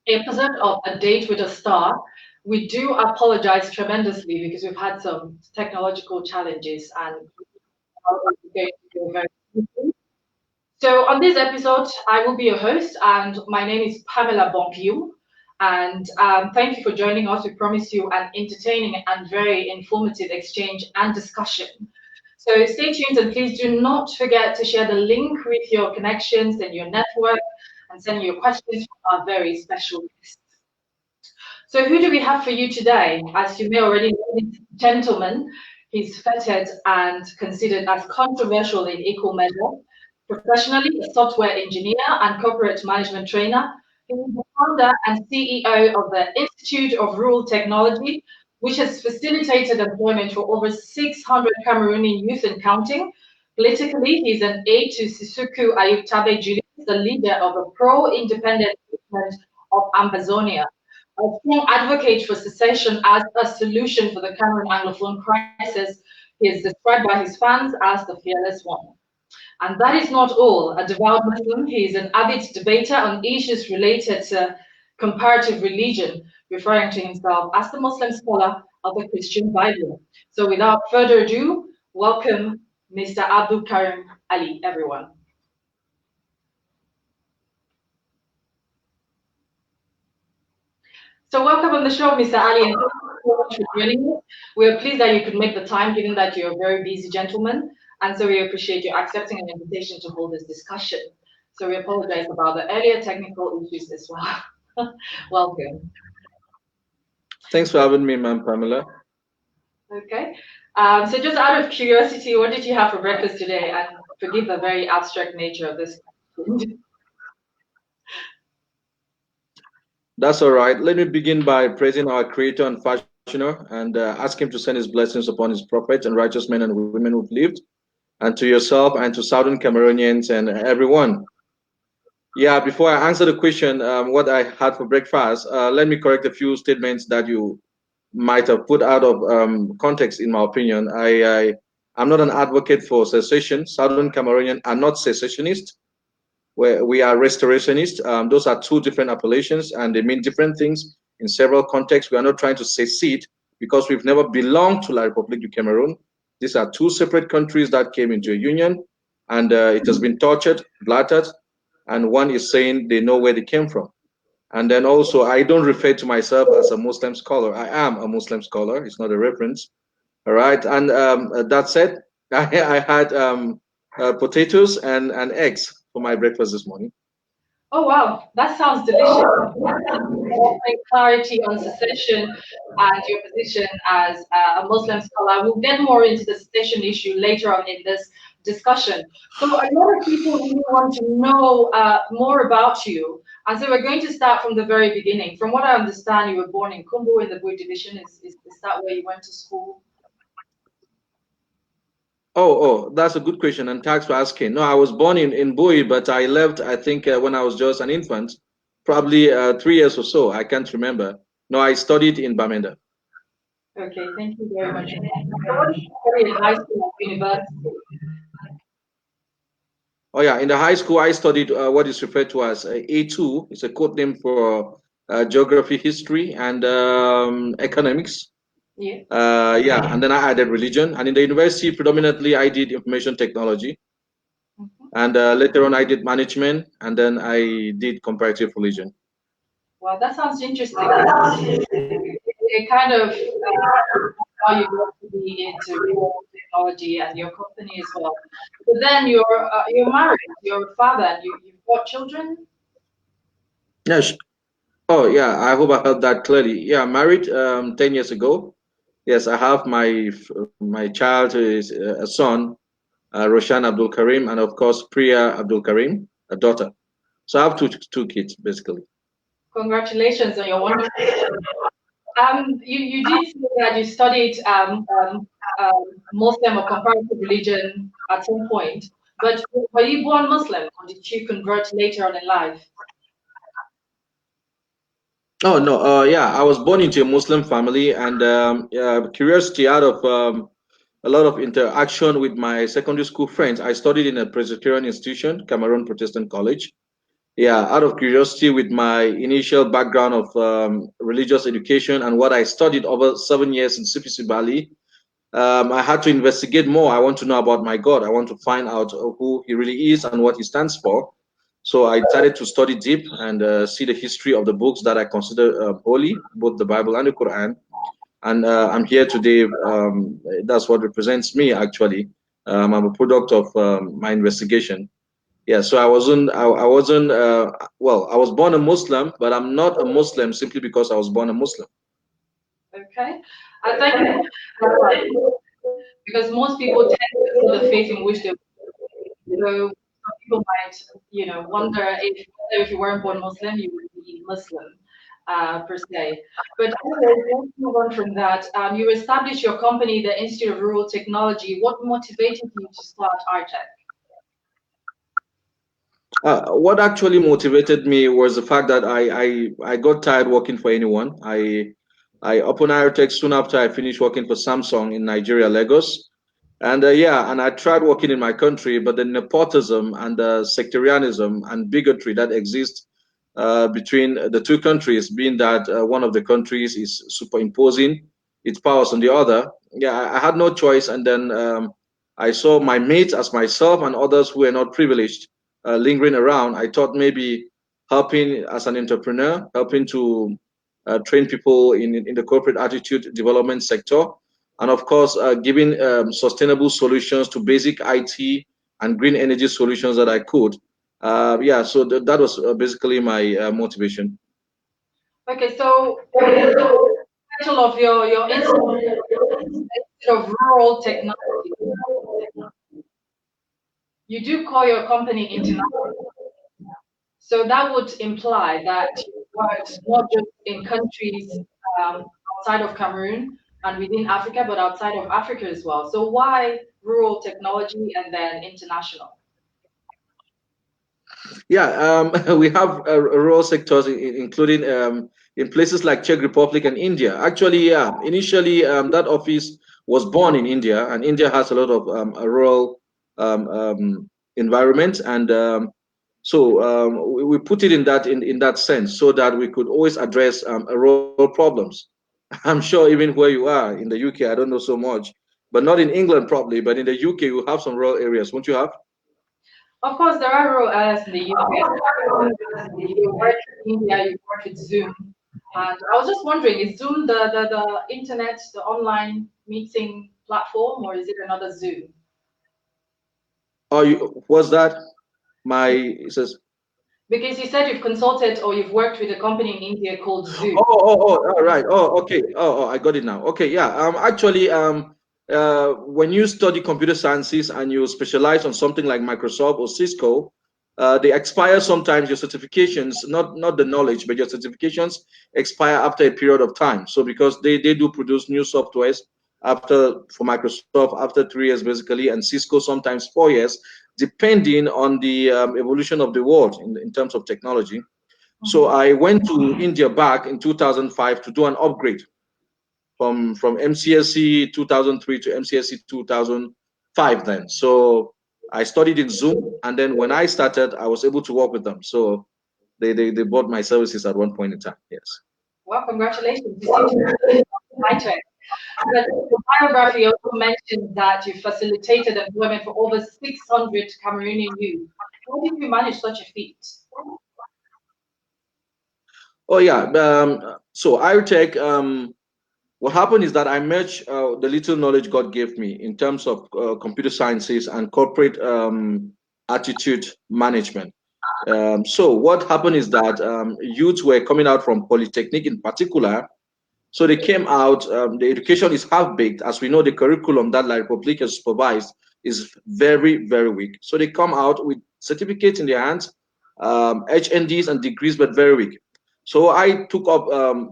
episode of A Date with a Star. We do apologize tremendously because we've had some technological challenges and we're going to go very quickly. So on this episode, I will be your host, and my name is Pamela Bonpiu. And thank you for joining us. We promise you an entertaining and very informative exchange and discussion. So stay tuned and please do not forget to share the link with your connections and your network and send your questions from our very special guests. So who do we have for you today? As you may already know, this gentleman, he's feted and considered as controversial in equal measure. Professionally, a software engineer and corporate management trainer, he is the founder and CEO of the Institute of Rural Technology, which has facilitated employment for over 600 Cameroonian youth and counting. Politically, he's an aide to Sisuku Ayuk Tabe Julius, the leader of a pro-independent movement of Ambazonia, a strong advocate for secession as a solution for the Cameroon Anglophone Crisis. He is described by his fans as the fearless one. And that is not all. A devout Muslim, he is an avid debater on issues related to comparative religion, referring to himself as the Muslim scholar of the Christian Bible. So without further ado, welcome Mr. Abdulkarim Ali, everyone. So welcome on the show, Mr. Ali, and thank you so much for joining us. We are pleased that you could make the time, given that you're a very busy gentleman, and so we appreciate you accepting an invitation to hold this discussion. So we apologize about the earlier technical issues as well. Welcome. Thanks for having me, ma'am, Pamela. Okay. So just out of curiosity, what did you have for breakfast today? And forgive the very abstract nature of this question. That's all right. Let me begin by praising our Creator and Fashioner and ask Him to send His blessings upon His prophets and righteous men and women who've lived, and to yourself and to Southern Cameroonians and everyone. Yeah, before I answer the question, what I had for breakfast, let me correct a few statements that you might have put out of context, in my opinion. I'm not an advocate for secession. Southern Cameroonians are not secessionists. We are restorationists. Those are two different appellations and they mean different things in several contexts. We are not trying to secede because we've never belonged to La République du Cameroon. These are two separate countries that came into a union and it has been tortured, blattered, and one is saying they know where they came from. And then also, I don't refer to myself as a Muslim scholar. I am a Muslim scholar. It's not a reference. All right. And that said, I had potatoes and eggs for my breakfast this morning. Oh, wow. That sounds delicious. Offering clarity on secession and your position as a Muslim scholar. We'll get more into the secession issue later on in this discussion. So a lot of people really want to know more about you. And so we're going to start from the very beginning. From what I understand, you were born in Kumbu in the Bui division. Is that where you went to school? Oh, that's a good question, and thanks for asking. No, I was born in Bui, but I left, I think, when I was just an infant, probably 3 years or so. I can't remember. No, I studied in Bamenda. Okay, thank you very much. So what did you study in high school or university? Oh, yeah, in the high school, I studied what is referred to as A2. It's a code name for geography, history, and economics. Yeah. Yeah, and then I added religion. And in the university, predominantly, I did information technology. And later on, I did management, and then I did comparative religion. Well, that sounds interesting. It kind of how you got to be into rural technology and your company as well. But then you're married, you're a father, and you've got children. Yes. Oh, yeah. I hope I heard that clearly. Yeah, married 10 years ago. Yes, I have my child who is a son, Roshan Abdul Karim, and of course Priya Abdul Karim, a daughter. So I have two kids basically. Congratulations on your wonderful. You did say that you studied Muslim or comparative religion at some point, but were you born Muslim or did you convert later on in life? Oh no, yeah, I was born into a Muslim family, and curiosity out of a lot of interaction with my secondary school friends. I studied in a Presbyterian institution, Cameroon Protestant College, Yeah, out of curiosity, with my initial background of religious education and what I studied over 7 years in CPC Bali, I had to investigate more. I want to know about my God. I want to find out who He really is and what He stands for. So I decided to study deep and see the history of the books that I consider holy, both the Bible and the Quran. And I'm here today. That's what represents me, actually. I'm a product of my investigation. Yeah, so I wasn't, well, I was born a Muslim, but I'm not a Muslim simply because I was born a Muslim. Okay, I think that's right, because most people tend to see the faith in which they. So some people might, wonder if you weren't born Muslim, you would be Muslim, per se. But anyway, let's move on from that. You established your company, the Institute of Rural Technology. What motivated you to start IRTECH? What actually motivated me was the fact that I got tired working for anyone. I opened IRTech soon after I finished working for Samsung in Nigeria, Lagos. And yeah, and I tried working in my country, but the nepotism and the sectarianism and bigotry that exists between the two countries, being that one of the countries is superimposing its powers on the other. Yeah, I had no choice. And then I saw my mates as myself and others who were not privileged lingering around. I thought maybe helping as an entrepreneur, helping to train people in the corporate attitude development sector, and of course, giving sustainable solutions to basic IT and green energy solutions that I could. Yeah, so that was basically my motivation. Okay, so the title of your institute of rural technology, you do call your company international. So that would imply that you worked not just in countries outside of Cameroon and within Africa, but outside of Africa as well. So why rural technology and then international? Yeah, we have rural sectors, including in places like Czech Republic and India. Actually, yeah, initially that office was born in India, and India has a lot of a rural environment, and we put it in that sense so that we could always address rural problems. I'm sure even where you are in the UK, I don't know so much, but not in England probably, but in the UK you have some rural areas, won't you have? Of course, there are rural areas in the UK. You work in India, you work with Zoom. And I was just wondering, is Zoom the internet, the online meeting platform, or is it another Zoom? Oh, was that my? It says, Because you said you've consulted or you've worked with a company in India called Zoom. all right. Oh, okay. I got it now. Okay, yeah. Actually, when you study computer sciences and you specialize on something like Microsoft or Cisco, they expire sometimes. Your certifications, not the knowledge, but your certifications expire after a period of time. So because they do produce new softwares for Microsoft after 3 years basically, and Cisco sometimes 4 years, depending on the evolution of the world in terms of technology. So Mhm. I went to India back in 2005 to do an upgrade from MCSC 2003 to MCSC 2005 then. So I studied in Zoom, and then when I started, I was able to work with them. So they bought my services at one point in time. Yes. Well, congratulations. You seem to be high tech. But the biography also mentions that you facilitated employment for over 600 Cameroonian youth. How did you manage such a feat? Oh yeah. So IRTech, what happened is that I merged the little knowledge God gave me in terms of computer sciences and corporate attitude management. So what happened is that youths were coming out from Polytechnic in particular. So they came out, the education is half baked. As we know, the curriculum that La Republique has supervised is very, very weak. So they come out with certificates in their hands, HNDs and degrees, but very weak. So I took up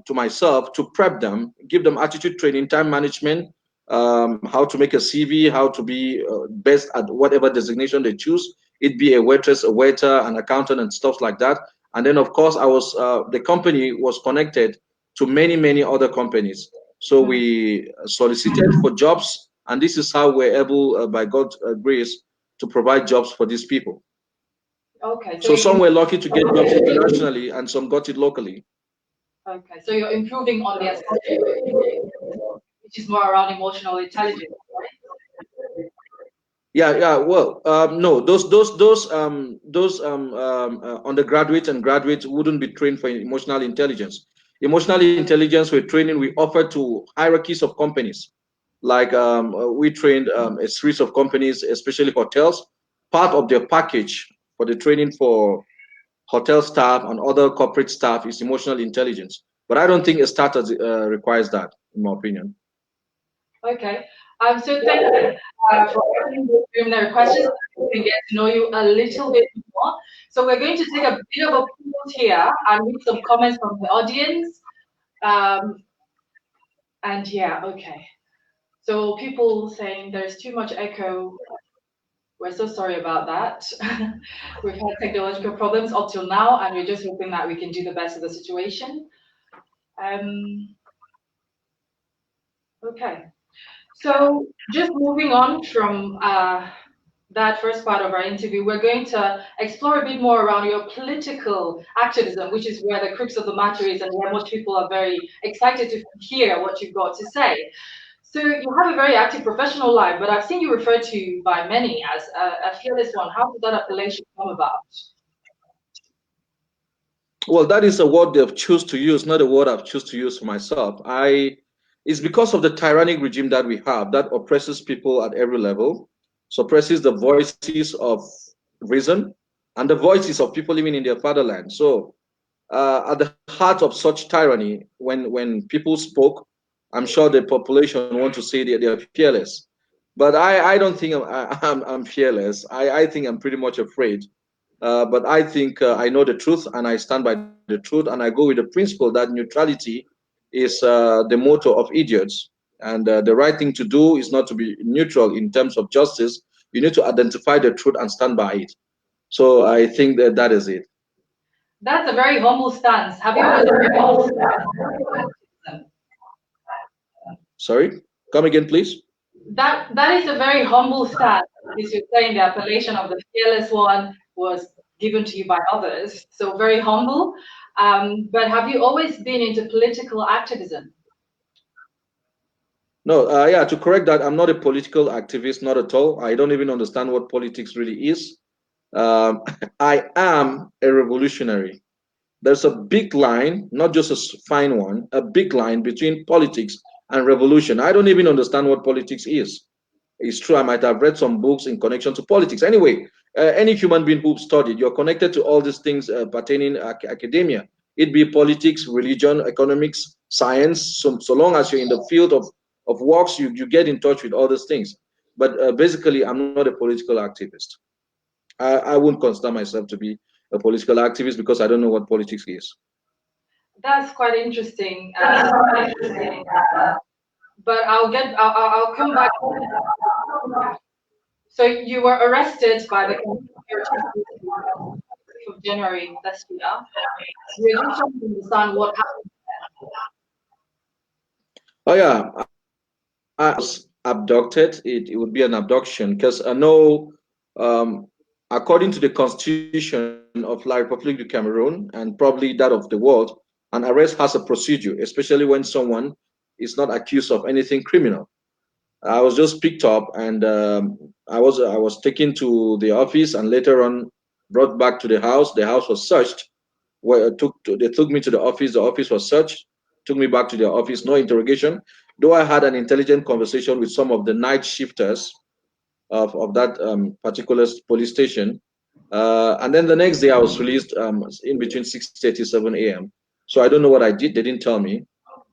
to myself to prep them, give them attitude training, time management, how to make a CV, how to be best at whatever designation they choose. It be a waitress, a waiter, an accountant, and stuff like that. And then, of course, the company was connected to many, many other companies. So we solicited for jobs, and this is how we're able, by God's grace, to provide jobs for these people. Okay. So some were lucky to get jobs internationally, and some got it locally. Okay. So you're improving on the assumption, which is more around emotional intelligence, Yeah. Well, no, those undergraduates and graduates wouldn't be trained for emotional intelligence. Emotional intelligence we're training we offer to hierarchies of companies. Like we trained a series of companies, especially hotels. Part of their package for the training for hotel staff and other corporate staff is emotional intelligence. But I don't think a starter requires that, in my opinion. Okay. So thank you for asking those preliminary questions. We can get to know you a little bit more. So we're going to take a bit of a pause here and read some comments from the audience. Um, and yeah, okay. So people saying there's too much echo. We're so sorry about that. We've had technological problems up till now, and we're just hoping that we can do the best of the situation. Um, okay. So just moving on from that first part of our interview, we're going to explore a bit more around your political activism, which is where the crux of the matter is and where most people are very excited to hear what you've got to say. So you have a very active professional life, but I've seen you referred to by many as a fearless one. How did that appellation come about? Well, that is a word they've choose to use, not a word I've choose to use for myself. It's because of the tyrannic regime that we have that oppresses people at every level, suppresses the voices of reason and the voices of people living in their fatherland. So, at the heart of such tyranny, when people spoke, I'm sure the population want to say they're fearless. But I don't think I'm fearless. I think I'm pretty much afraid. But I think I know the truth and I stand by the truth and I go with the principle that neutrality is the motto of idiots. And the right thing to do is not to be neutral in terms of justice. You need to identify the truth and stand by it. So I think that that is it. That's a very humble stance. Have you ever Sorry, come again, please. that is a very humble stance because you're saying the appellation of the fearless one was given to you by others. So very humble. But have you always been into political activism? No, yeah, to correct that, I'm not a political activist, not at all. I don't even understand what politics really is. Um, I am a revolutionary. There's a big line, not just a fine one, a big line between politics and revolution. I don't even understand what politics is. It's true, I might have read some books in connection to politics. Anyway, any human being who've studied, you're connected to all these things pertaining academia. It be politics, religion, economics, science. So long as you're in the field of works, you get in touch with all these things. But basically, I'm not a political activist. I wouldn't consider myself to be a political activist because I don't know what politics is. That's quite interesting. But I'll come back. So you were arrested by the of January this year. We're just trying to understand what happened. Oh yeah, I was abducted. It would be an abduction because I know, um, according to the constitution of La Republique du Cameroon and probably that of the world, an arrest has a procedure, especially when someone is not accused of anything criminal. I was just picked up and I was taken to the office and later on brought back to the house. The house was searched. They took me to the office. The office was searched. Took me back to their office. No interrogation. Though I had an intelligent conversation with some of the night shifters of that particular police station. And then the next day I was released in between 6:30 7 a.m. So I don't know what I did. They didn't tell me,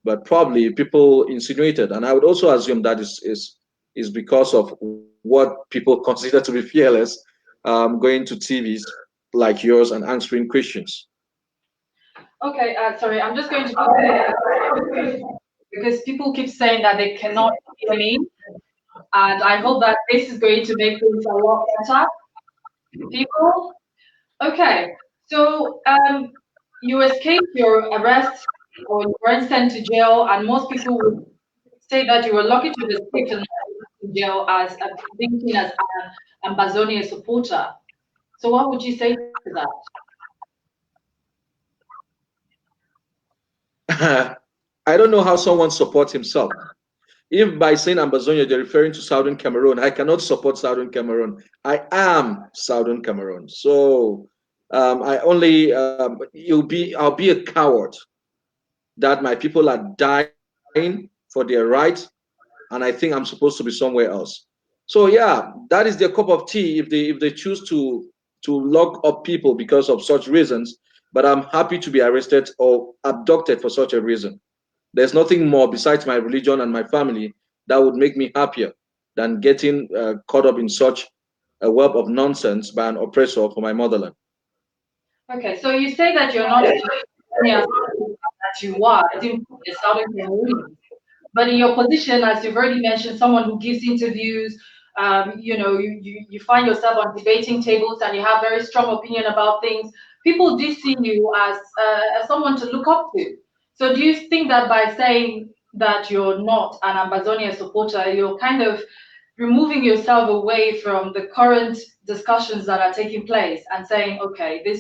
but probably people insinuated, and I would also assume that is because of what people consider to be fearless, going to TVs like yours and answering questions. Okay, sorry, I'm just going to because people keep saying that they cannot hear me, and I hope that this is going to make things a lot better. People, okay, so you escaped your arrest or you weren't sent to jail, and most people would say that you were lucky to have escaped and not in jail as a being seen as an Ambazonia supporter. So what would you say to to that? I don't know how someone supports himself. If by saying Ambazonia they're referring to Southern Cameroon, I cannot support Southern Cameroon. I am Southern Cameroon. So I'll be a coward that my people are dying for their rights, and I think I'm supposed to be somewhere else. So yeah, that is their cup of tea if they choose to lock up people because of such reasons. But I'm happy to be arrested or abducted for such a reason. There's nothing more besides my religion and my family that would make me happier than getting caught up in such a web of nonsense by an oppressor for my motherland. Okay, so you say that you're not that you are, as in the Southern Cameroonians. But in your position, as you've already mentioned, someone who gives interviews, you find yourself on debating tables and you have very strong opinion about things. People do see you as someone to look up to. So do you think that by saying that you're not an Ambazonia supporter, you're kind of removing yourself away from the current discussions that are taking place and saying, okay, I'm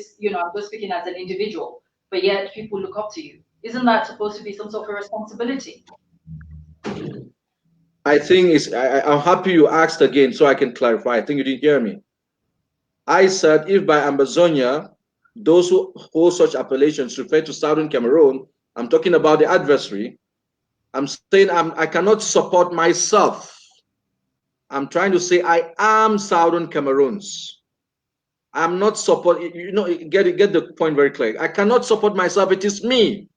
just speaking as an individual, but yet people look up to you. Isn't that supposed to be some sort of responsibility? I think I'm happy you asked again so I can clarify. I think you didn't hear me. I said if by Ambazonia, those who hold such appellations refer to Southern Cameroon, I'm talking about the adversary. I'm saying I cannot support myself. I'm trying to say I am Southern Cameroons. I'm not support. Get the point very clear. I cannot support myself. It is me.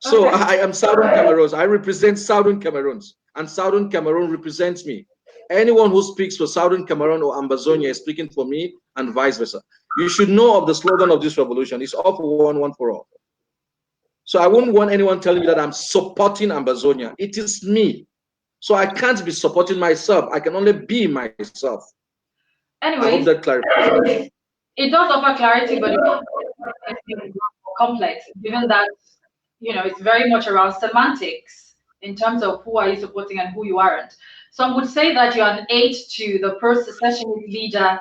So okay. I am Southern Cameroons. I represent Southern Cameroons, and Southern Cameroon represents me. Anyone who speaks for Southern Cameroon or Ambazonia is speaking for me, and vice versa. You should know of the slogan of this revolution. It's all for one, one for all. So I wouldn't want anyone telling me that I'm supporting Ambazonia. It is me. So I can't be supporting myself. I can only be myself. Anyway, I hope that clarifies. It does offer clarity, but it's complex, given that it's very much around semantics in terms of who are you supporting and who you aren't. Some would say that you're an aide to the post-secessionist leader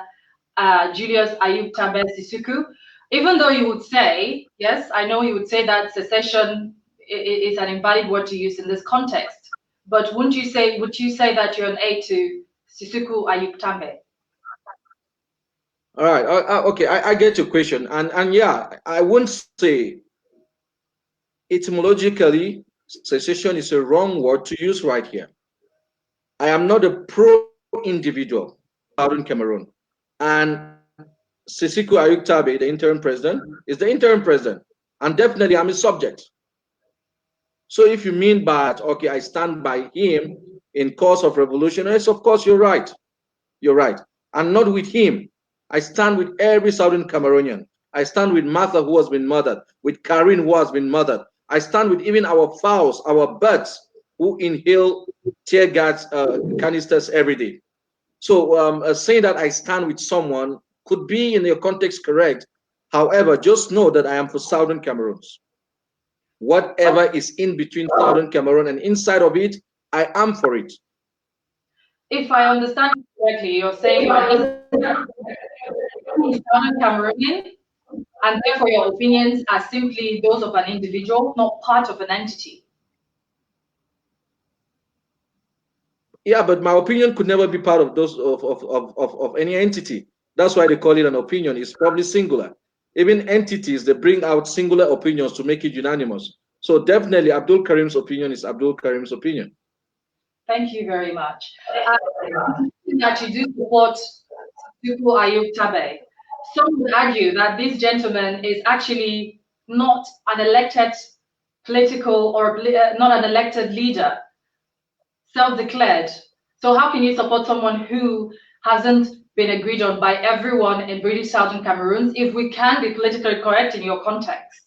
Julius Ayuk Tabe Sisuku, even though you would say, yes, I know you would say that secession is an invalid word to use in this context. But would you say that you're an aide to Sisuku Ayuk Tabe? All right. Okay. I get your question, and yeah, I wouldn't say etymologically secession is a wrong word to use right here. I am not a pro-individual Southern Cameroon, and Sisuku Ayuk Tabe, the interim president, is the interim president, and definitely I'm a subject. So if you mean by okay, I stand by him in cause of revolutionaries, of course you're right. You're right. And not with him. I stand with every Southern Cameroonian. I stand with Martha, who has been murdered, with Karen, who has been murdered. I stand with even our fowls, our birds, who inhale tear gas canisters every day. So saying that I stand with someone could be in your context correct. However, just know that I am for Southern Cameroons. Whatever is in between Southern Cameroon and inside of it, I am for it. If I understand correctly, you're saying you're Southern Cameroonian, and therefore your opinions are simply those of an individual, not part of an entity. Yeah, but my opinion could never be part of those of any entity. That's why they call it an opinion. It's probably singular. Even entities, they bring out singular opinions to make it unanimous. So definitely Abdul Karim's opinion is Abdul Karim's opinion. Thank you very much. That you do support Sisuku Ayuk Tabe. Some would argue that this gentleman is actually not an elected political or not an elected leader, self-declared. So how can you support someone who hasn't been agreed on by everyone in British Southern Cameroon, if we can be politically correct in your context?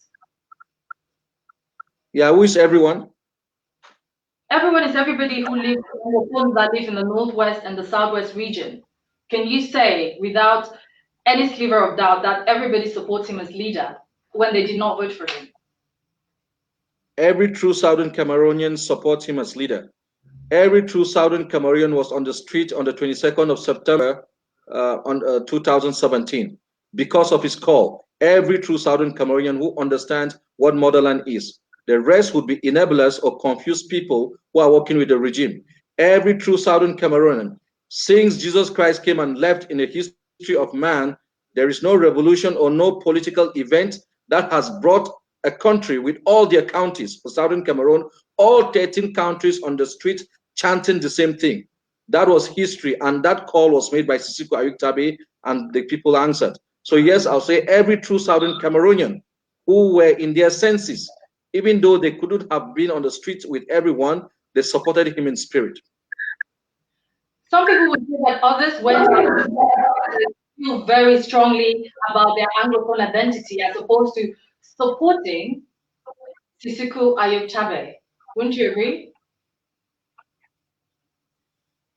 Yeah, who is everyone? Everyone is everybody who lives in the Northwest and the Southwest region. Can you say, without any sliver of doubt, that everybody supports him as leader when they did not vote for him? Every true Southern Cameroonian supports him as leader. Every true Southern Cameroonian was on the street on the 22nd of September 2017. because of his call. Every true Southern Cameroonian who understands what motherland is. The rest would be enablers or confused people who are working with the regime. Every true Southern Cameroonian, since Jesus Christ came and left in the history of man, there is no revolution or no political event that has brought a country with all their counties for Southern Cameroon, all 13 countries on the street chanting the same thing. That was history, and that call was made by Sisuku Ayuk Tabe, and the people answered. So yes, I'll say every true Southern Cameroonian who were in their senses, even though they couldn't have been on the street with everyone, they supported him in spirit. Some people would say that others went feel very strongly about their Anglophone identity as opposed to supporting Sisuku Ayuk Tabe. Wouldn't you agree?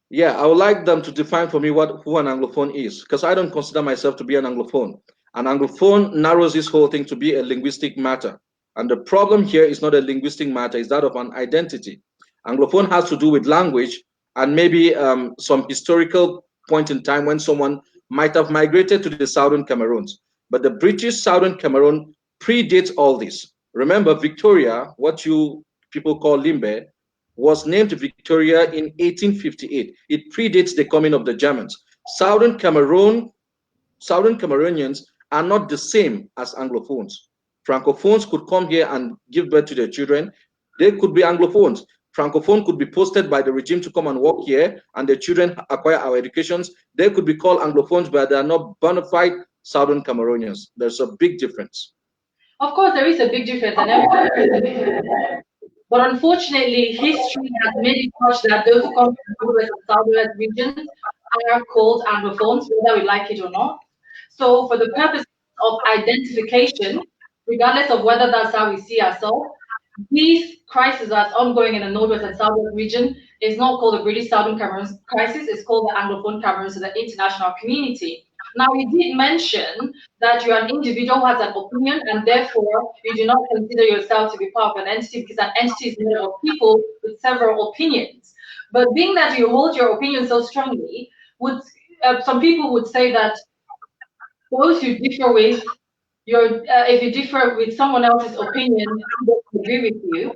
Yeah, I would like them to define for me who an Anglophone is, because I don't consider myself to be an Anglophone. An Anglophone narrows this whole thing to be a linguistic matter. And the problem here is not a linguistic matter, it's that of an identity. Anglophone has to do with language and maybe some historical point in time when someone might have migrated to the Southern Cameroons. But the British Southern Cameroon predates all this. Remember, Victoria, what you people call Limbe, was named Victoria in 1858. It predates the coming of the Germans. Southern Cameroonians are not the same as Anglophones. Francophones could come here and give birth to their children. They could be Anglophones. Francophone could be posted by the regime to come and work here, and their children acquire our educations. They could be called Anglophones, but they are not bona fide Southern Cameroonians. There's a big difference. Of course, there is a big difference, and but unfortunately, history has made it such that those who come from the West and Southwest regions are called Anglophones, whether we like it or not. So, for the purpose of identification, regardless of whether that's how we see ourselves, this crisis that's ongoing in the Northwest and Southwest region is not called the British Southern Cameroon crisis, it's called the Anglophone Cameroon to the international community. Now, you did mention that you're an individual who has an opinion, and therefore you do not consider yourself to be part of an entity because an entity is made up of people with several opinions. But being that you hold your opinion so strongly, would some people would say that those you differ with, if you differ with someone else's opinion, who doesn't agree with you,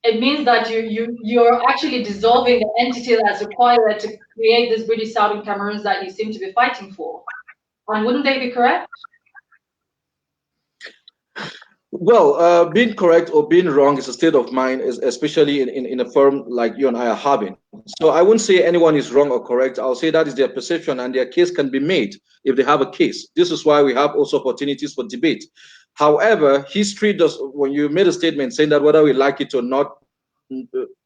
it means that you're actually dissolving the entity that's required to create this British Southern Cameroons that you seem to be fighting for. And wouldn't they be correct? Well, being correct or being wrong is a state of mind, especially in a forum like you and I are having. So I wouldn't say anyone is wrong or correct. I'll say that is their perception, and their case can be made if they have a case. This is why we have also opportunities for debate. However, history does, when you made a statement saying that whether we like it or not,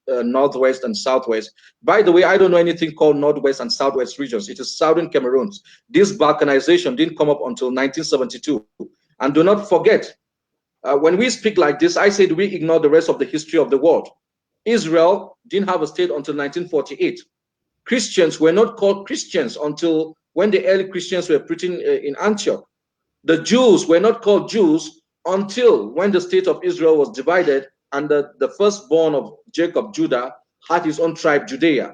Northwest and Southwest. By the way, I don't know anything called Northwest and Southwest regions. It is Southern Cameroons. This balkanization didn't come up until 1972. And do not forget, when we speak like this, I said we ignore the rest of the history of the world. Israel didn't have a state until 1948. Christians were not called Christians until when the early Christians were preaching in Antioch. The Jews were not called Jews until when the state of Israel was divided and the firstborn of Jacob, Judah, had his own tribe, Judea.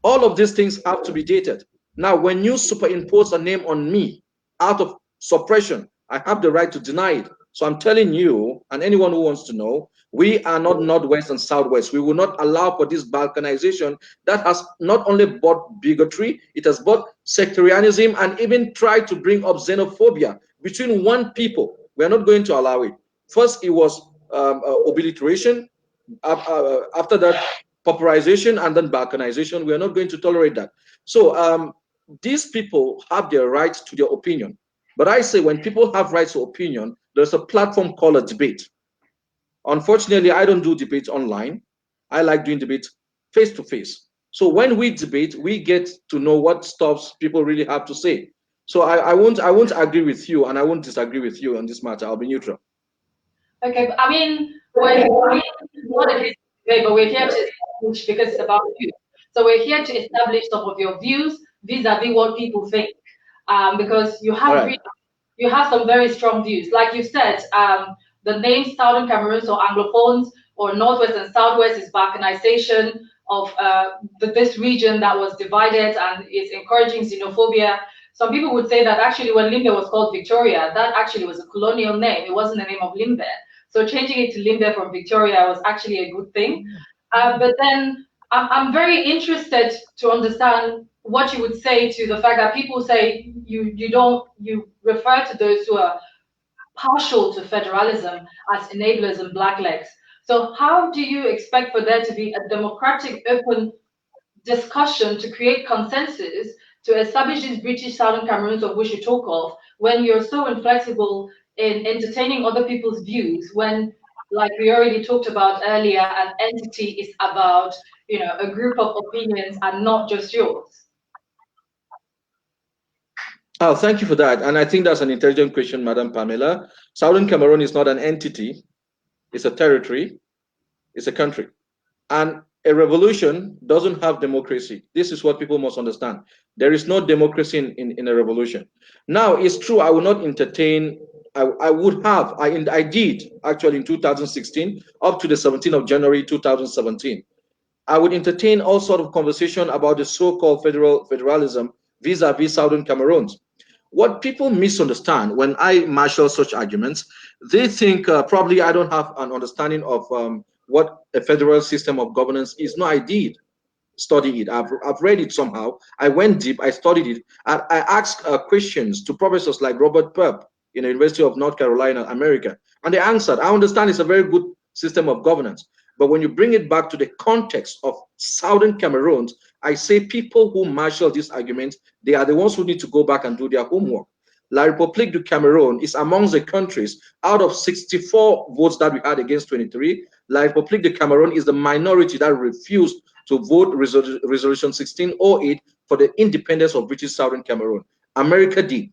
All of these things have to be dated. Now, when you superimpose a name on me out of suppression, I have the right to deny it. So I'm telling you, and anyone who wants to know, we are not Northwest and Southwest. We will not allow for this balkanization that has not only brought bigotry, it has brought sectarianism and even tried to bring up xenophobia between one people. We are not going to allow it. First, it was obliteration. After that, pauperization, and then balkanization. We are not going to tolerate that. So these people have their rights to their opinion. But I say when people have rights to opinion, there's a platform called a debate. Unfortunately, I don't do debates online. I like doing debates face to face. So when we debate, we get to know what stuff people really have to say. So I won't agree with you, and I won't disagree with you on this matter. I'll be neutral. Okay, I mean, we're not a debate, but we're here to establish because it's about you. So we're here to establish some of your views vis-a-vis what people think, because you have you have some very strong views. Like you said, the name Southern Cameroons or Anglophones or Northwest and Southwest is balkanization of this region that was divided and is encouraging xenophobia. Some people would say that actually when Limbe was called Victoria, that actually was a colonial name. It wasn't the name of Limbe. So changing it to Limbe from Victoria was actually a good thing. But then I'm very interested to understand what you would say to the fact that people say you refer to those who are partial to federalism as enablers and blacklegs. So how do you expect for there to be a democratic, open discussion to create consensus to establish these British Southern Cameroons of which you talk of when you're so inflexible in entertaining other people's views when, like we already talked about earlier, an entity is about, a group of opinions and not just yours? Oh, thank you for that. And I think that's an intelligent question, Madam Pamela. Southern Cameroon is not an entity, it's a territory, it's a country. And a revolution doesn't have democracy. This is what people must understand. There is no democracy in a revolution. Now, it's true, I will not entertain, I did actually in 2016, up to the 17th of January 2017. I would entertain all sort of conversation about the so-called federalism vis-a-vis Southern Cameroons. What people misunderstand when I marshal such arguments, they think probably I don't have an understanding of what a federal system of governance is. No, I did study it. I've read it somehow. I went deep. I studied it. I asked questions to professors like Robert Purp in the University of North Carolina, America, and they answered. I understand it's a very good system of governance, but when you bring it back to the context of Southern Cameroon, I say people who marshal these arguments, they are the ones who need to go back and do their homework. La République du Cameroon is amongst the countries, out of 64 votes that we had against 23, La République du Cameroon is the minority that refused to vote Resolution 1608 for the independence of British Southern Cameroon. America did.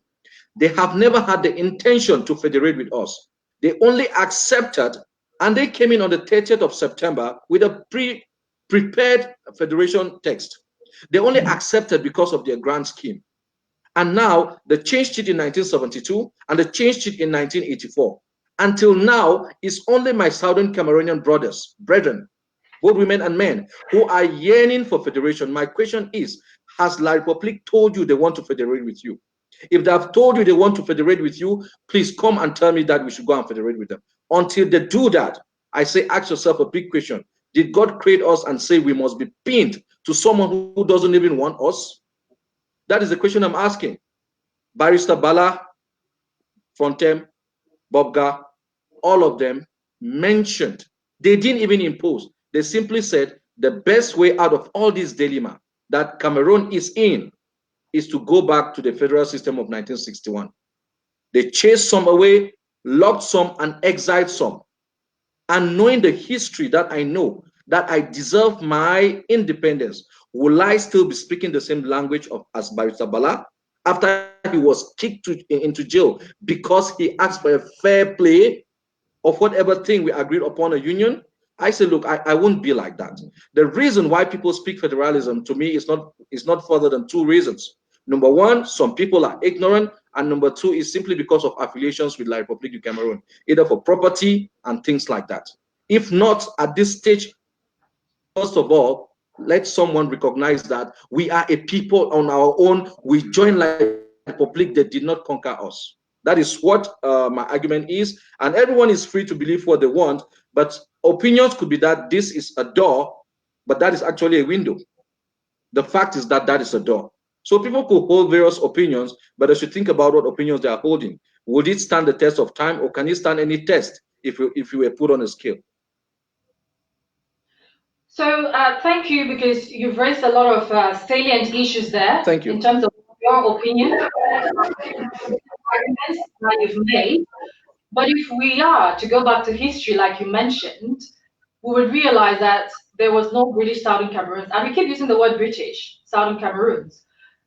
They have never had the intention to federate with us. They only accepted, and they came in on the 30th of September with a prepared federation text. They only accepted because of their grand scheme. And now they changed it in 1972 and they changed it in 1984. Until now, it's only my Southern Cameroonian brethren, both women and men, who are yearning for federation. My question is, has La République told you they want to federate with you? If they have told you they want to federate with you, please come and tell me that we should go and federate with them. Until they do that, I say, ask yourself a big question. Did God create us and say we must be pinned to someone who doesn't even want us? That is the question I'm asking. Barrister Bala, Fontem, Bobga, all of them mentioned. They didn't even impose. They simply said the best way out of all this dilemma that Cameroon is in is to go back to the federal system of 1961. They chased some away, locked some, and exiled some. And knowing the history that I know, that I deserve my independence, will I still be speaking the same language as Barrister Bala after he was kicked into jail because he asked for a fair play of whatever thing we agreed upon a union? I say, look, I won't be like that. The reason why people speak federalism to me is not further than two reasons. Number one, some people are ignorant, and number two is simply because of affiliations with La République du Cameroon, either for property and things like that. If not, at this stage, first of all, let someone recognize that we are a people on our own. We joined La République, they did not conquer us. That is what my argument is, and everyone is free to believe what they want, but opinions could be that this is a door, but that is actually a window. The fact is that that is a door. So people could hold various opinions, but they should think about what opinions they are holding. Would it stand the test of time, or can it stand any test if you were put on a scale? So thank you, because you've raised a lot of salient issues there. Thank you. In terms of your opinion, arguments that you've made. But if we are to go back to history, like you mentioned, we would realize that there was no British Southern Cameroons. And we keep using the word British Southern Cameroons.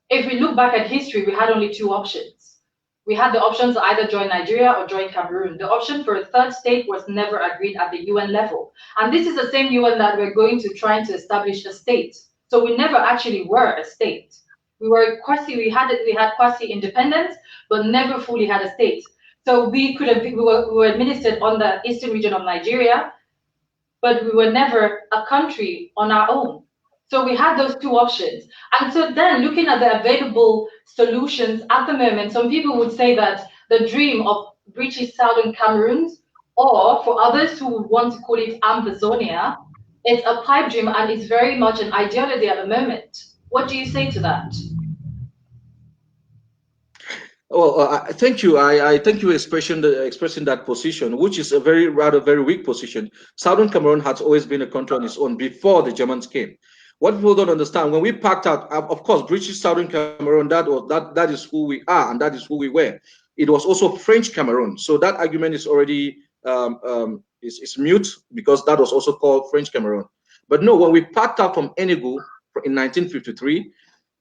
If we look back at history, we had only two options. We had the options to either join Nigeria or join Cameroon. The option for a third state was never agreed at the UN level. And this is the same UN that we're going to try to establish a state. So we never actually were a state. We had quasi-independence, but never fully had a state. So we were administered on the eastern region of Nigeria, but we were never a country on our own. So we had those two options. And so then looking at the available solutions at the moment. Some people would say that the dream of British Southern Cameroons, or for others who would want to call it Ambazonia, it's a pipe dream and it's very much an ideology at the moment. What do you say to that? Well, thank you. I thank you expressing that position, which is a very weak position. Southern Cameroon has always been a country on its own before the Germans came. What people don't understand, when we packed out, of course, British Southern Cameroon, that is who we are and that is who we were. It was also French Cameroon, so that argument is already is mute, because that was also called French Cameroon. But no, when we packed out from Enugu in 1953,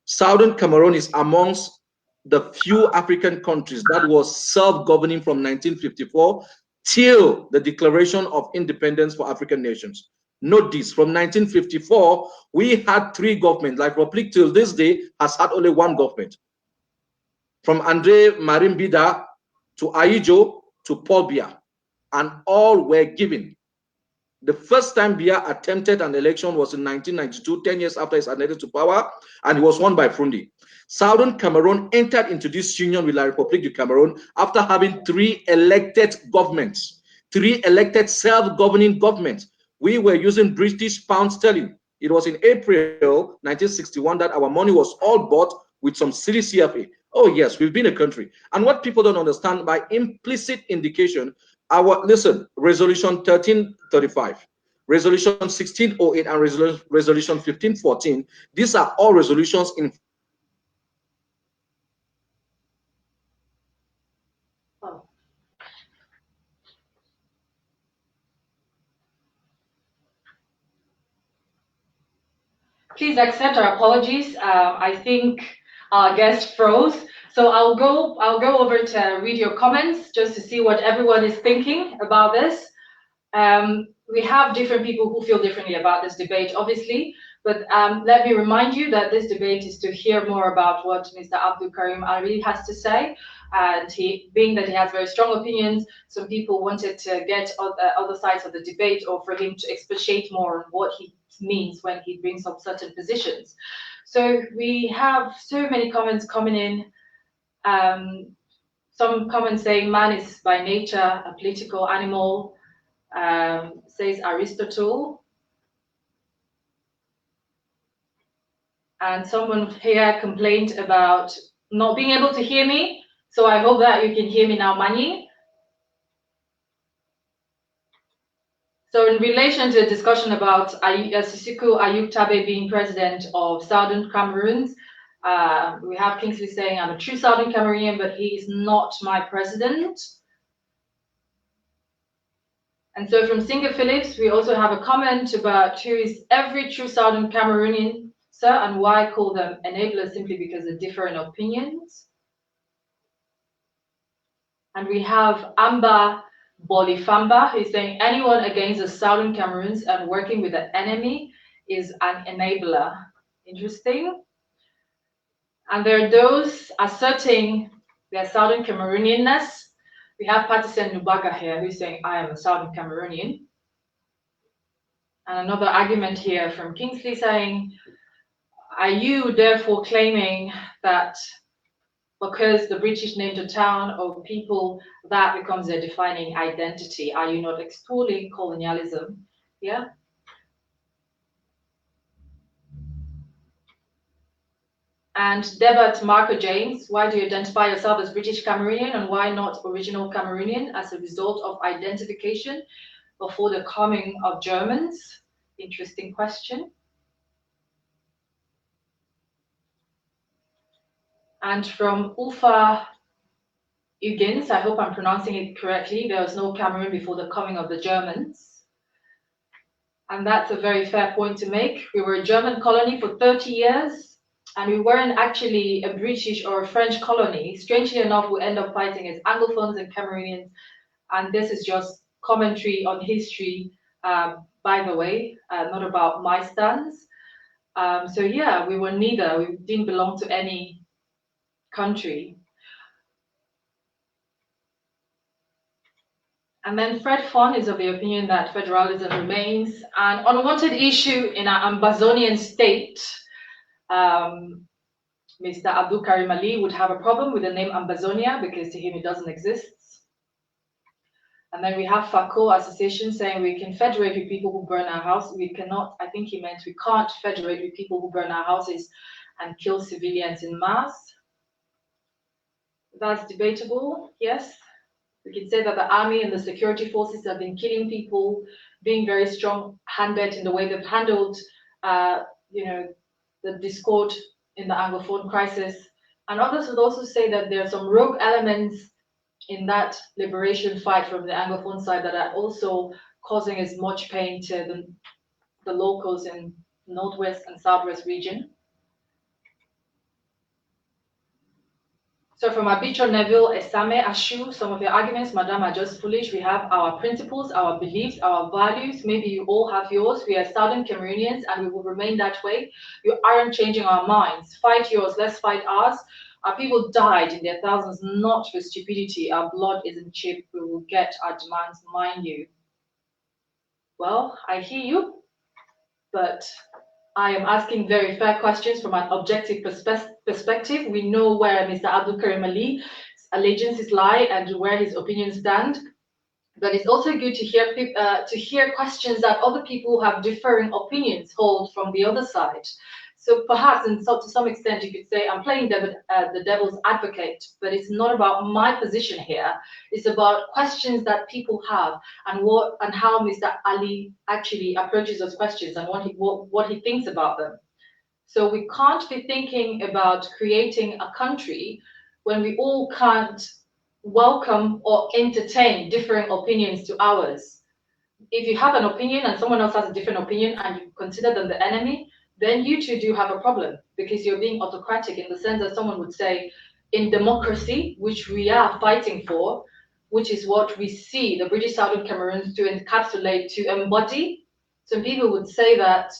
Southern Cameroon is amongst the few African countries that was self-governing from 1954 till the declaration of independence for African nations. Note this, from 1954, we had 3 governments. Like Republic till this day has had only 1 government. From Andre Marimbida to Aijo to Paul Biya, and all were given. The first time Biya attempted an election was in 1992, 10 years after his admitted to power, and it was won by Frundi. Southern Cameroon entered into this union with La République du Cameroon after having 3 elected governments, 3 elected self-governing governments. We were using British pound sterling. It was in April 1961 that our money was all bought with some silly CFA. Oh yes, we've been a country. And what people don't understand, by implicit indication, listen, Resolution 1335, Resolution 1608, and Resolution 1514, these are all resolutions in Please accept our apologies. I think our guest froze. So I'll go over to read your comments just to see what everyone is thinking about this. We have different people who feel differently about this debate, obviously, but let me remind you that this debate is to hear more about what Mr. Abdulkarim Ali has to say. And being that he has very strong opinions, some people wanted to get other sides of the debate, or for him to expatiate more on what he means when he brings up certain positions. So we have so many comments coming in. Some comments saying man is by nature a political animal, says Aristotle. And someone here complained about not being able to hear me. So I hope that you can hear me now, Mani. So in relation to the discussion about Sisuku Ayuk Tabe being president of Southern Cameroons, we have Kingsley saying, I'm a true Southern Cameroonian, but he is not my president. And so from Singer Phillips, we also have a comment about who is every true Southern Cameroonian, sir, and why call them enablers simply because they differ in opinions. And we have Amba Bolifamba, who's saying anyone against the Southern Cameroons and working with the enemy is an enabler. Interesting. And there are those asserting their Southern Cameroonianness. We have Patterson Nubaga here, who's saying, I am a Southern Cameroonian. And another argument here from Kingsley saying, are you therefore claiming that because the British named a town or people, that becomes their defining identity? Are you not extolling colonialism? Yeah. And Debat Marco James, why do you identify yourself as British Cameroonian and why not original Cameroonian as a result of identification before the coming of Germans? Interesting question. And from Ulfa Ugins, I hope I'm pronouncing it correctly, there was no Cameroon before the coming of the Germans. And that's a very fair point to make. We were a German colony for 30 years, and we weren't actually a British or a French colony. Strangely enough, we end up fighting as Anglophones and Cameroonians, and this is just commentary on history, by the way, not about my stance. So yeah, we were neither. We didn't belong to any country. And then Fred Fon is of the opinion that federalism remains an unwanted issue in our Ambazonian state. Mr. Abdulkarim Ali would have a problem with the name Ambazonia because to him it doesn't exist. And then we have FACO Association saying we can federate with people who burn our house. We cannot, I think he meant we can't federate with people who burn our houses and kill civilians in mass. That's debatable, yes. We can say that the army and the security forces have been killing people, being very strong-handed in the way they've handled, the discord in the Anglophone crisis. And others would also say that there are some rogue elements in that liberation fight from the Anglophone side that are also causing as much pain to the locals in Northwest and Southwest region. So from Arbitro Neville, Esame, Ashu, some of your arguments, madam, are just foolish. We have our principles, our beliefs, our values. Maybe you all have yours. We are Southern Cameroonians and we will remain that way. You aren't changing our minds. Fight yours, let's fight ours. Our people died in their thousands, not for stupidity. Our blood isn't cheap. We will get our demands, mind you. Well, I hear you, but I am asking very fair questions from an objective perspective. We know where Mr. Abdulkarim Ali's allegiances lie and where his opinions stand. But it's also good to hear questions that other people who have differing opinions hold from the other side. So perhaps, to some extent, you could say I'm playing the devil's advocate, but it's not about my position here. It's about questions that people have and how Mr. Ali actually approaches those questions and what he thinks about them. So we can't be thinking about creating a country when we all can't welcome or entertain differing opinions to ours. If you have an opinion and someone else has a different opinion and you consider them the enemy, then you two do have a problem because you're being autocratic in the sense that someone would say, in democracy, which we are fighting for, which is what we see the British Southern Cameroons to encapsulate, to embody. Some people would say that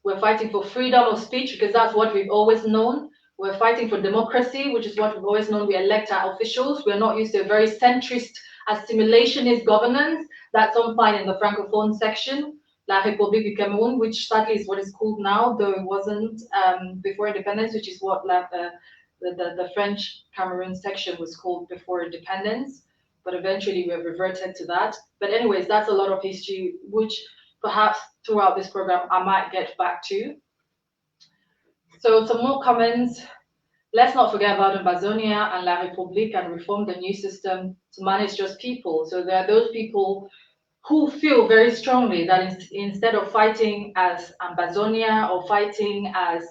we're fighting for freedom of speech because that's what we've always known. We're fighting for democracy, which is what we've always known. We elect our officials. We're not used to a very centrist, assimilationist governance that some find in the Francophone section. La République du Cameroun, which sadly is what it's called now, though it wasn't before independence, which is what the French Cameroon section was called before independence. But eventually we have reverted to that. But anyways, that's a lot of history, which perhaps throughout this program I might get back to. So some more comments. Let's not forget about Ambazonia and La République and reform the new system to manage just people. So there are those people who feel very strongly that instead of fighting as Ambazonia or fighting as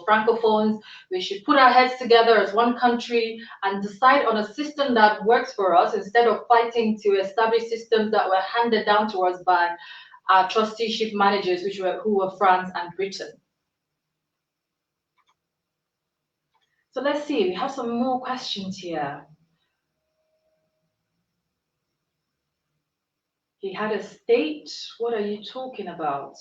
Francophones, we should put our heads together as one country and decide on a system that works for us instead of fighting to establish systems that were handed down to us by our trusteeship managers, who were France and Britain. So let's see, we have some more questions here. He had a state? What are you talking about?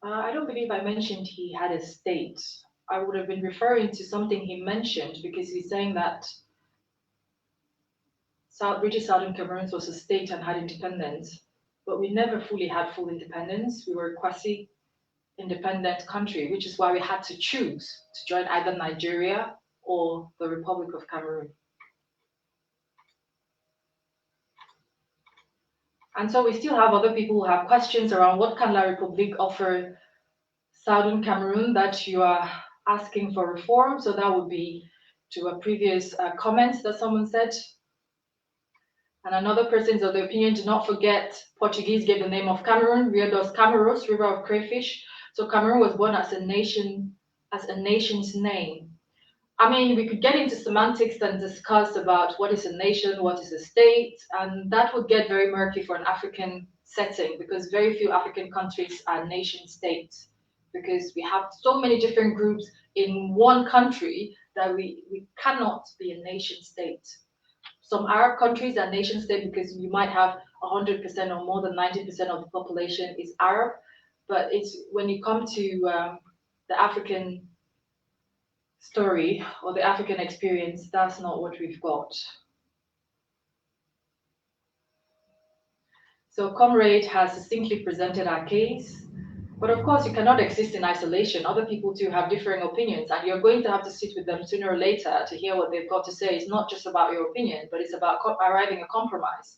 I don't believe I mentioned he had a state. I would have been referring to something he mentioned because he's saying that British Southern Cameroon was a state and had independence, but we never fully had full independence. We were a quasi-independent country, which is why we had to choose to join either Nigeria or the Republic of Cameroon. And so we still have other people who have questions around what can La République offer Southern Cameroon that you are asking for reform. So that would be to a previous comment that someone said. And another person is of the opinion, do not forget, Portuguese gave the name of Cameroon, Rio dos Cameros, river of crayfish. So Cameroon was born as a nation's name. I mean, we could get into semantics and discuss about what is a nation, what is a state, and that would get very murky for an African setting because very few African countries are nation states because we have so many different groups in one country that we cannot be a nation state. Some Arab countries are nation state because you might have 100% or more than 90% of the population is Arab, but it's when you come to the African story or the African experience, that's not what we've got. So Comrade has succinctly presented our case. But of course, you cannot exist in isolation. Other people too have differing opinions, and you're going to have to sit with them sooner or later to hear what they've got to say. It's not just about your opinion, but it's about arriving at a compromise.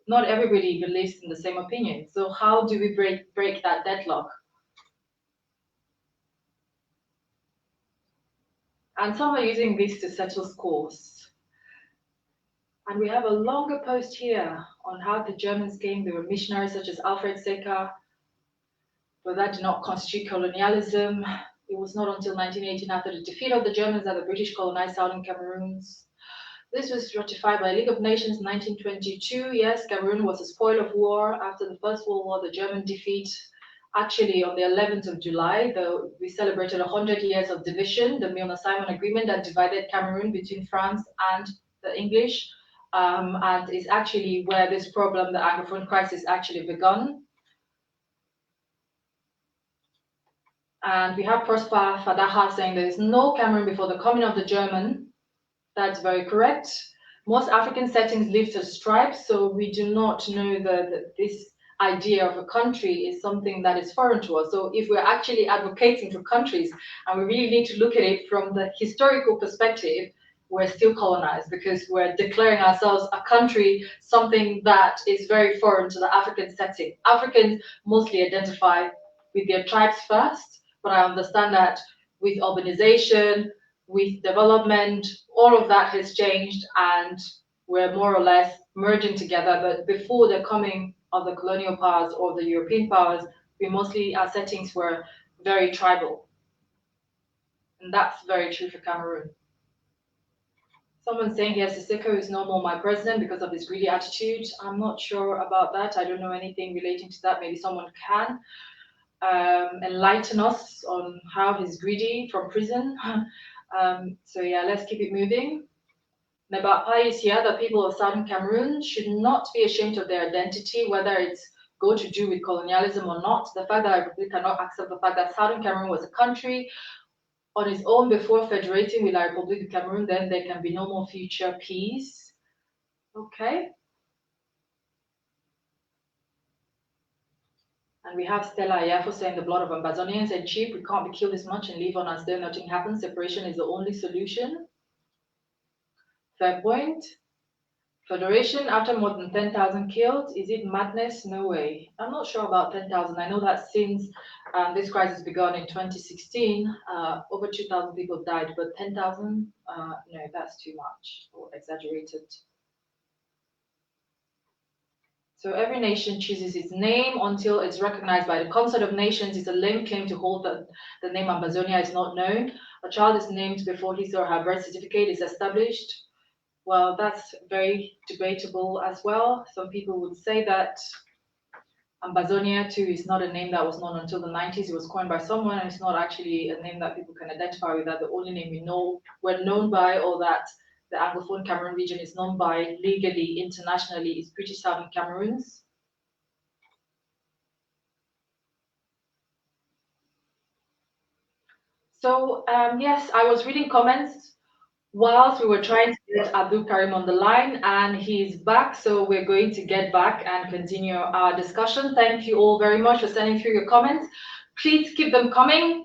Not everybody believes in the same opinion. So how do we break that deadlock? And some are using this to settle scores. And we have a longer post here on how the Germans came. There were missionaries such as Alfred Secker, but that did not constitute colonialism. It was not until 1918, after the defeat of the Germans, that the British colonized southern Cameroons. This was ratified by League of Nations in 1922. Yes, Cameroon was a spoil of war. After the First World War, the German defeat. Actually, on the 11th of July, we celebrated 100 years of division, the Milner-Simon Agreement that divided Cameroon between France and the English. And is actually where this problem, the Anglophone crisis, actually begun. And we have Prosper Fadaha saying there is no Cameroon before the coming of the German. That's very correct. Most African settings lived as tribes, so we do not know that this idea of a country is something that is foreign to us. So if we're actually advocating for countries, and we really need to look at it from the historical perspective, we're still colonized because we're declaring ourselves a country, something that is very foreign to the African setting. Africans mostly identify with their tribes first, but I understand that with urbanization, with development, all of that has changed and we're more or less merging together. But before the coming of the colonial powers or the European powers, our settings were very tribal. And that's very true for Cameroon. Someone saying here, Siseko is no more my president because of his greedy attitude. I'm not sure about that. I don't know anything relating to that. Maybe someone can enlighten us on how he's greedy from prison. So yeah, let's keep it moving. Nabapai is here. The people of Southern Cameroon should not be ashamed of their identity, whether it's got to do with colonialism or not. The fact that we cannot accept the fact that Southern Cameroon was a country on its own before federating with La Republic of Cameroon, then there can be no more future peace. Okay. And we have Stella Ayafo saying the blood of Ambazonians ain't cheap. We can't be killed this much and leave on as though nothing happens. Separation is the only solution. Fair point. Federation after more than 10,000 killed, is it madness? No way. I'm not sure about 10,000. I know that since this crisis began in 2016, over 2,000 people died, but 10,000, no, that's too much or exaggerated. So every nation chooses its name until it's recognized by the Concert of Nations. It's a lame claim to hold that the name Ambazonia is not known. A child is named before his or her birth certificate is established. Well, that's very debatable as well. Some people would say that Ambazonia too is not a name that was known until the 90s. It was coined by someone, and it's not actually a name that people can identify with. That the only name we're known by, or that the Anglophone Cameroon region is known by legally, internationally, is British Southern Cameroons. So yes, I was reading comments whilst we were trying to get Abdulkarim on the line, and he's back. So we're going to get back and continue our discussion. Thank you all very much for sending through your comments. Please keep them coming.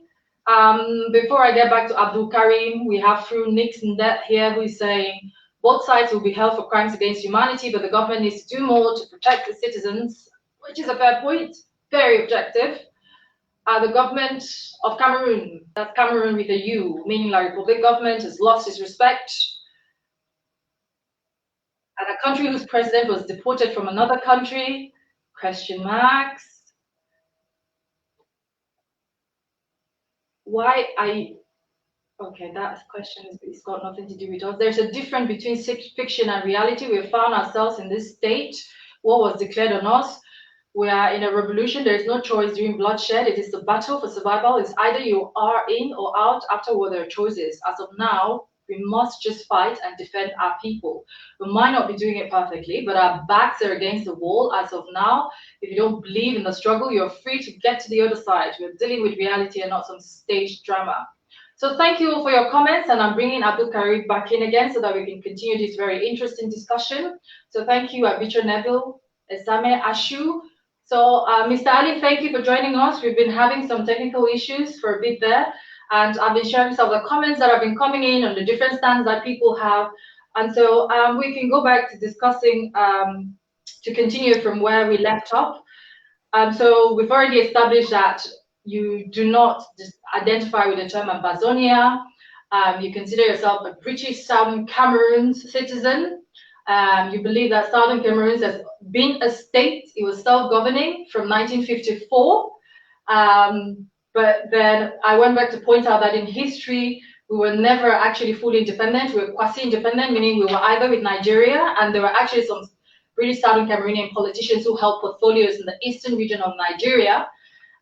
Before I get back to Abdulkarim, we have through Nixon that here who is saying both sides will be held for crimes against humanity, but the government needs to do more to protect the citizens, which is a fair point, very objective. The government of Cameroon, that's Cameroon with a U, meaning La Republic government, has lost its respect. And a country whose president was deported from another country, question marks. Okay, that question it's got nothing to do with us. There's a difference between fiction and reality. We have found ourselves in this state. War was declared on us. We are in a revolution. There is no choice during bloodshed. It is a battle for survival. It's either you are in or out. After war, there are choices. As of now, we must just fight and defend our people. We might not be doing it perfectly, but our backs are against the wall as of now. If you don't believe in the struggle, you're free to get to the other side. We're dealing with reality and not some staged drama. So thank you all for your comments, and I'm bringing Abdulkarim back in again so that we can continue this very interesting discussion. So thank you, Abitra Neville, Esame Ashu, So, Mr. Ali, thank you for joining us. We've been having some technical issues for a bit there, and I've been sharing some of the comments that have been coming in on the different stands that people have. And so we can go back to discussing, to continue from where we left off. So we've already established that you do not identify with the term Ambazonia. You consider yourself a British Southern Cameroon citizen. You believe that Southern Cameroon has been a state. It was self-governing from 1954. But then I went back to point out that in history, we were never actually fully independent. We were quasi-independent, meaning we were either with Nigeria, and there were actually some British Southern Cameroonian politicians who held portfolios in the eastern region of Nigeria.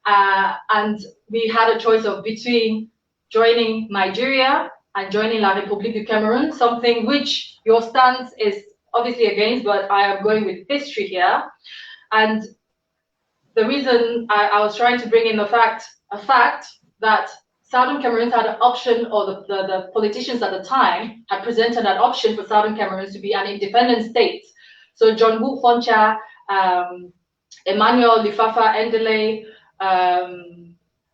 And we had a choice of between joining Nigeria and joining La République du Cameroun, something which your stance is obviously against, but I am going with history here. And the reason I was trying to bring in a fact that Southern Cameroon had an option, or the politicians at the time had presented an option for Southern Cameroon to be an independent state. So John Wu Foncha, Emmanuel Lifafa Endele,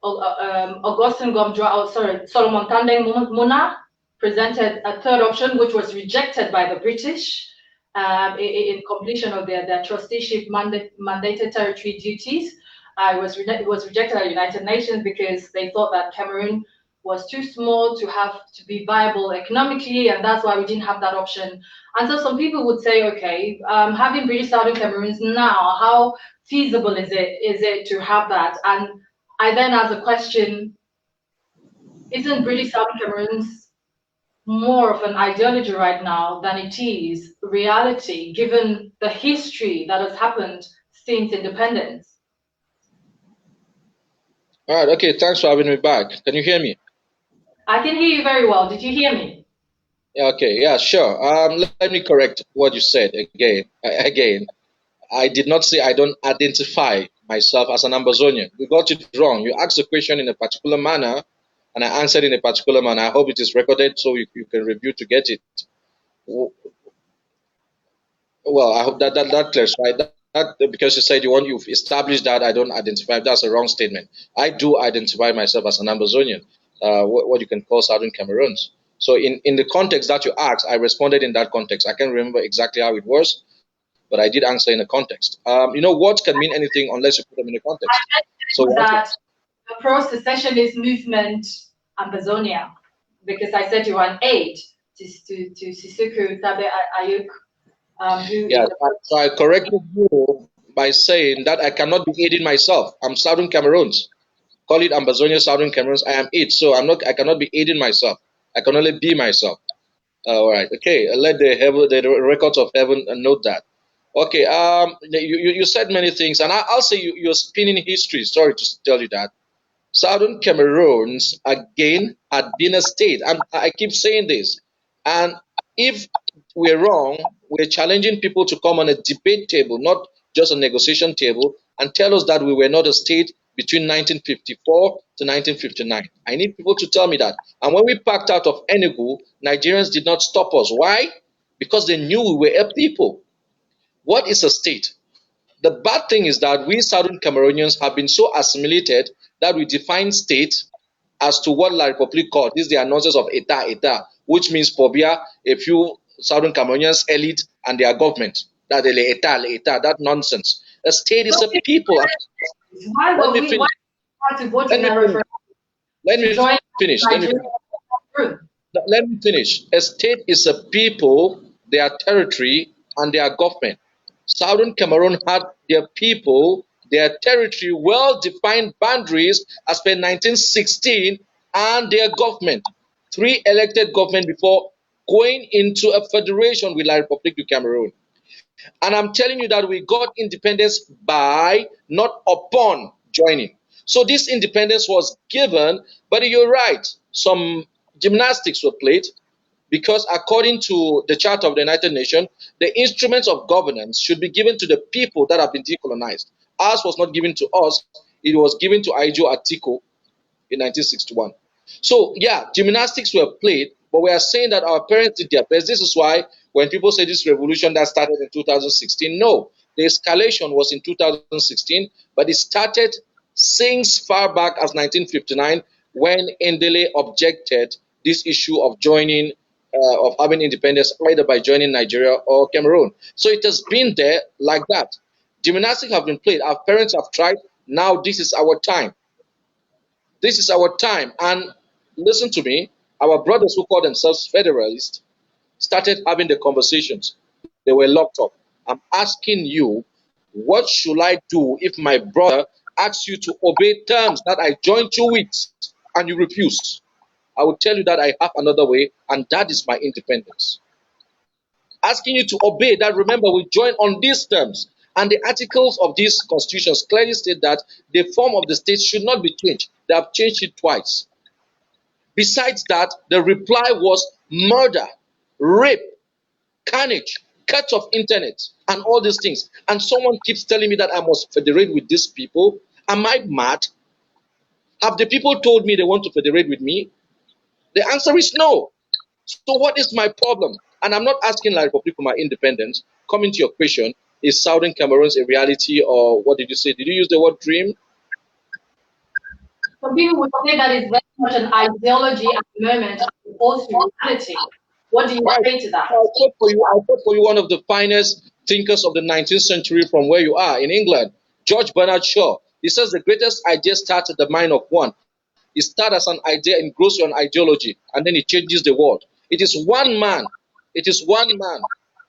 Augustin Gomdra, Solomon Tandeng Muna presented a third option, which was rejected by the British in completion of their trusteeship mandated territory duties. It was rejected by the United Nations because they thought that Cameroon was too small to be viable economically, and that's why we didn't have that option. And so some people would say, okay, having British Southern Cameroons now, how feasible is it to have that? And I then ask the question, isn't British Southern Cameroons more of an ideology right now than it is reality, given the history that has happened since independence? All right, okay, thanks for having me back. Can you hear me? I can hear you very well. Did you hear me? Okay, yeah, sure. Let me correct what you said again. Again, I did not say I don't identify myself as an Ambazonian. You got it wrong. You asked the question in a particular manner, and I answered in a particular manner. I hope it is recorded so you can review to get it. Well, I hope that clarifies that because you said you've established that I don't identify. That's a wrong statement. I do identify myself as an Ambazonian, what you can call Southern Cameroons. So in the context that you asked, I responded in that context. I can't remember exactly how it was, but I did answer in a context. Words can mean anything unless you put them in a context. So that the pro-secessionist movement, Ambazonia, because I said you are an aide to Sisuku Ayuk. So I corrected you by saying that I cannot be aiding myself. I'm Southern Cameroons. Call it Ambazonia, Southern Cameroons. I am it. So I cannot be aiding myself. I can only be myself. All right. Okay. Let the records of heaven note that. Okay. You said many things, and I'll say you're spinning history. Sorry to tell you that. Southern Cameroons again had been a state. I keep saying this, and if we're wrong, we're challenging people to come on a debate table, not just a negotiation table, and tell us that we were not a state between 1954 to 1959. I need people to tell me that. And when we packed out of Enugu, Nigerians did not stop us. Why? Because they knew we were a people. What is a state? The bad thing is that we Southern Cameroonians have been so assimilated that we define state as to what La République called. This is the nonsense of État, which means Pobia, a few Southern Cameroonians, elite, and their government. That that nonsense. A state is a people. Let me finish. Let me finish. A state is a people, their territory, and their government. Southern Cameroon had their people, their territory, well-defined boundaries as per 1916, and their government. 3 elected government before going into a federation with La République du Cameroon. And I'm telling you that we got independence by, not upon, joining. So this independence was given, but you're right, some gymnastics were played, because according to the Charter of the United Nations, the instruments of governance should be given to the people that have been decolonized. Ours was not given to us, it was given to IRTECH in 1961. So yeah, gymnastics were played, but we are saying that our parents did their best. This is why when people say this revolution that started in 2016, no, The escalation was in 2016, but it started since far back as 1959 when Ndele objected this issue of joining, of having independence either by joining Nigeria or Cameroon. So it has been there like that. Gymnastics have been played. Our parents have tried. Now this is our time. This is our time. And listen to me, our brothers who call themselves federalists started having the conversations. They were locked up. I'm asking you, what should I do if my brother asks you to obey terms that I joined you with and you refuse? I will tell you that I have another way, and that is my independence. Asking you to obey that, remember, we join on these terms. And the articles of these constitutions clearly state that the form of the state should not be changed. They have changed it twice. Besides that, the reply was murder, rape, carnage, cut off internet, and all these things. And someone keeps telling me that I must federate with these people. Am I mad? Have the people told me they want to federate with me? The answer is no. So what is my problem? And I'm not asking La Republic for my independence. Coming to your question, is Southern Cameroons a reality, or what did you say? Did you use the word dream? Some people would say that it's very much an ideology at the moment as opposed to reality. What do you Right. say to that? I'll quote for you one of the finest thinkers of the 19th century from where you are in England, George Bernard Shaw. He says the greatest idea starts at the mind of one. It starts as an idea and grows to an ideology, and then it changes the world. It is one man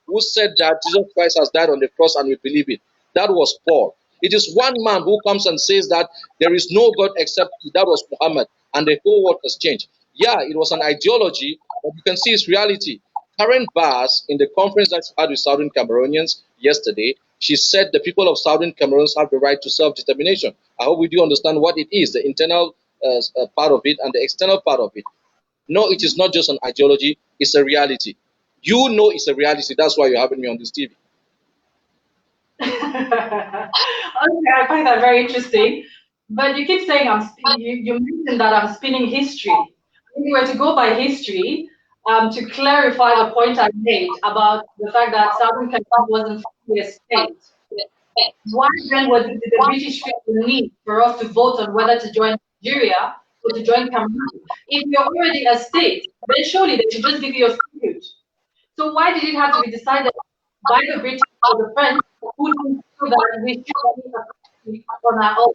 who said that Jesus Christ has died on the cross and we believe it. That was Paul. It is one man who comes and says that there is no God except he. That was Muhammad, and the whole world has changed. Yeah, it was an ideology, but you can see its reality. Karen Bass, in the conference that she had with Southern Cameroonians yesterday, she said the people of Southern Cameroons have the right to self-determination. I hope we do understand what it is, the internal part of it and the external part of it. No, it is not just an ideology, it's a reality. You know it's a reality. That's why you're having me on this TV. Okay, I find that very interesting. But you keep saying you mentioned that I'm spinning history. If we were to go by history, to clarify the point I made about the fact that Southern Cameroon wasn't fully a state, why then did the British feel the need for us to vote on whether to join Nigeria or to join Cameroon? If you're already a state, then surely they should just give you a tribute. So why did it have to be decided by the British or the French who didn't feel that we should be a country on our own?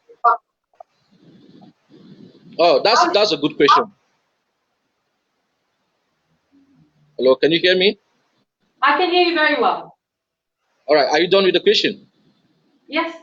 Oh, that's a good question. Hello, can you hear me? I can hear you very well. All right, are you done with the question? Yes.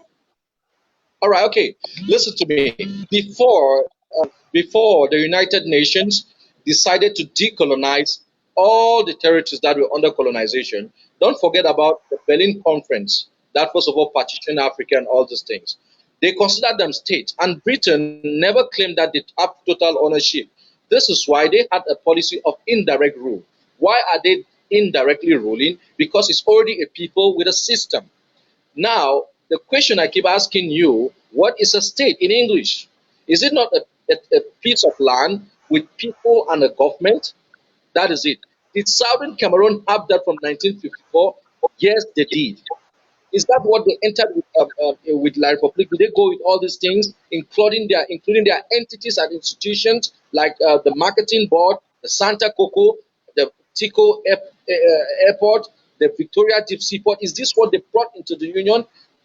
All right, okay. Listen to me. Before the United Nations decided to decolonize all the territories that were under colonization, don't forget about the Berlin Conference. That first of all partitioned Africa and all these things. They considered them states, and Britain never claimed that they have total ownership. This is why they had a policy of indirect rule. Why are they indirectly ruling? Because it's already a people with a system. Now, the question I keep asking you, what is a state in English? Is it not a piece of land with people and a government? That is it. Did Southern Cameroon have that from 1954? Yes, they did. Is that what they entered with La Republique? Did they go with all these things, including their entities and institutions like the marketing board, the Santa Coco, the Tico Airport, the Victoria Deep Seaport? Is this what they brought into the Union?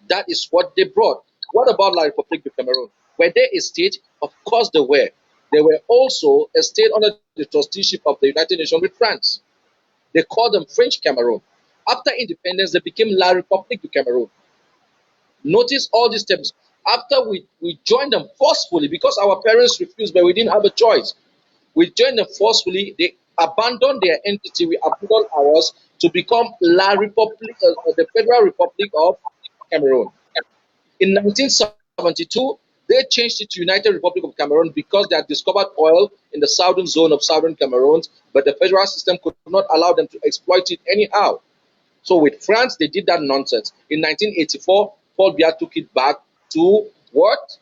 That is what they brought. What about La Republique of Cameroon? Were they a state? Of course they were. They were also a state under the trusteeship of the United Nations with France. They called them French Cameroon. After independence, they became La République du Cameroon. Notice all these steps. After we joined them forcefully because our parents refused, but we didn't have a choice. We joined them forcefully. They abandoned their entity. We abandoned ours to become La République, the Federal Republic of Cameroon. In 1972, they changed it to United Republic of Cameroon because they had discovered oil in the southern zone of southern Cameroon, but the federal system could not allow them to exploit it anyhow. So with France, they did that nonsense. In 1984, Paul Biya took it back to what?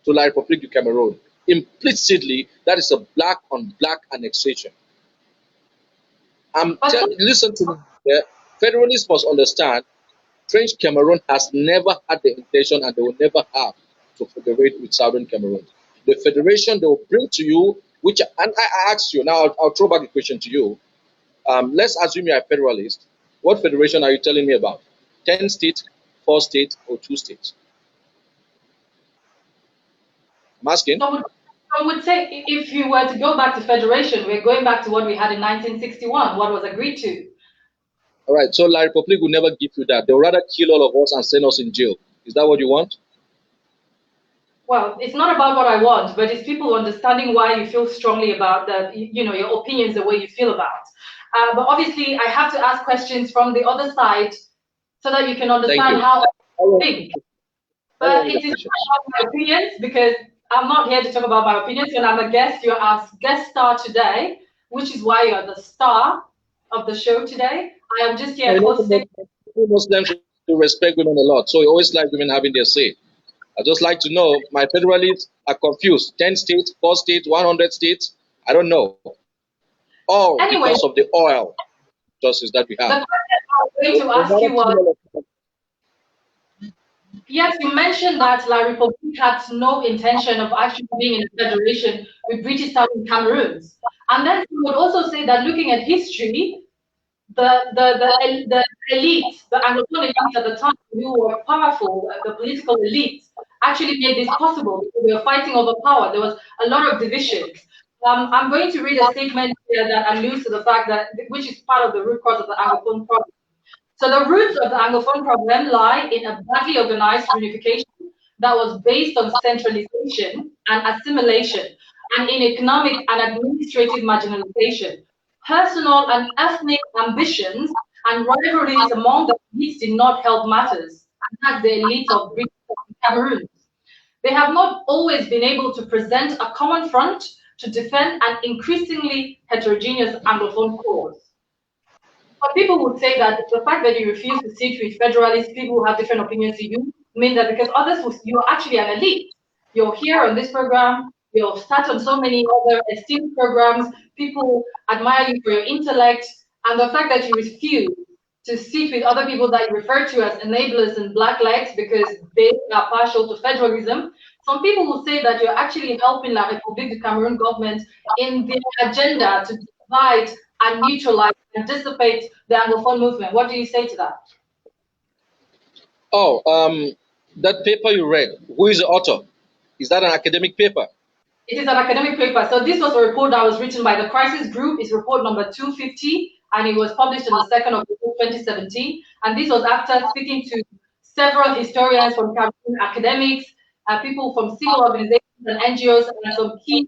To La République du Cameroon. Implicitly, that is a black on black annexation. Listen to me. Yeah. Federalists must understand French Cameroon has never had the intention and they will never have to federate with Southern Cameroon. The federation they will bring to you, which, and I asked you, now I'll throw back the question to you. Let's assume you're a federalist. What federation are you telling me about? 10 states, 4 states, or 2 states? I'm asking. I would say if you were to go back to federation, we're going back to what we had in 1961, what was agreed to. All right, so La Republique will never give you that. They'll rather kill all of us and send us in jail. Is that what you want? Well, it's not about what I want, but it's people understanding why you feel strongly about your opinions, the way you feel about. But obviously, I have to ask questions from the other side so that you can understand how I think. But it is not about my opinions because I'm not here to talk about my opinions. When I'm a guest, you're our guest star today, which is why you're the star of the show today. I am just here hosting. Muslims respect women a lot, so we always like women having their say. I just like to know, my federalists are confused. 10 states, 4 states, 100 states, I don't know. All anyway, because of the oil justice that we have. The question I was going to ask you was, yes, you mentioned that La Republique had no intention of actually being in a federation with British Southern Cameroons. And then you would also say that looking at history, the elite, the Anglophone elite at the time, who were powerful, the political elites, actually made this possible because we were fighting over power. There was a lot of divisions. I'm going to read a statement here that alludes to the fact that, which is part of the root cause of the Anglophone problem. So the roots of the Anglophone problem lie in a badly organized reunification that was based on centralization and assimilation, and in economic and administrative marginalization. Personal and ethnic ambitions and rivalries among the elites did not help matters, and that's the elite of British Cameroon. They have not always been able to present a common front to defend an increasingly heterogeneous Anglophone cause. But people would say that the fact that you refuse to sit with federalists, people who have different opinions to you, mean that because you're actually an elite. You're here on this program, you're sat on so many other esteemed programs, people admire you for your intellect, and the fact that you refuse to sit with other people that you refer to as enablers and blacklegs because they are partial to federalism. Some people will say that you're actually helping La République du Cameroon government in their agenda to divide and neutralize and dissipate the Anglophone movement. What do you say to that? Oh, that paper you read, who is the author? Is that an academic paper? It is an academic paper. So this was a report that was written by the Crisis Group. It's report number 250, and it was published on the 2nd of April 2017. And this was after speaking to several historians from Cameroon, academics, people from civil organizations and NGOs, and some key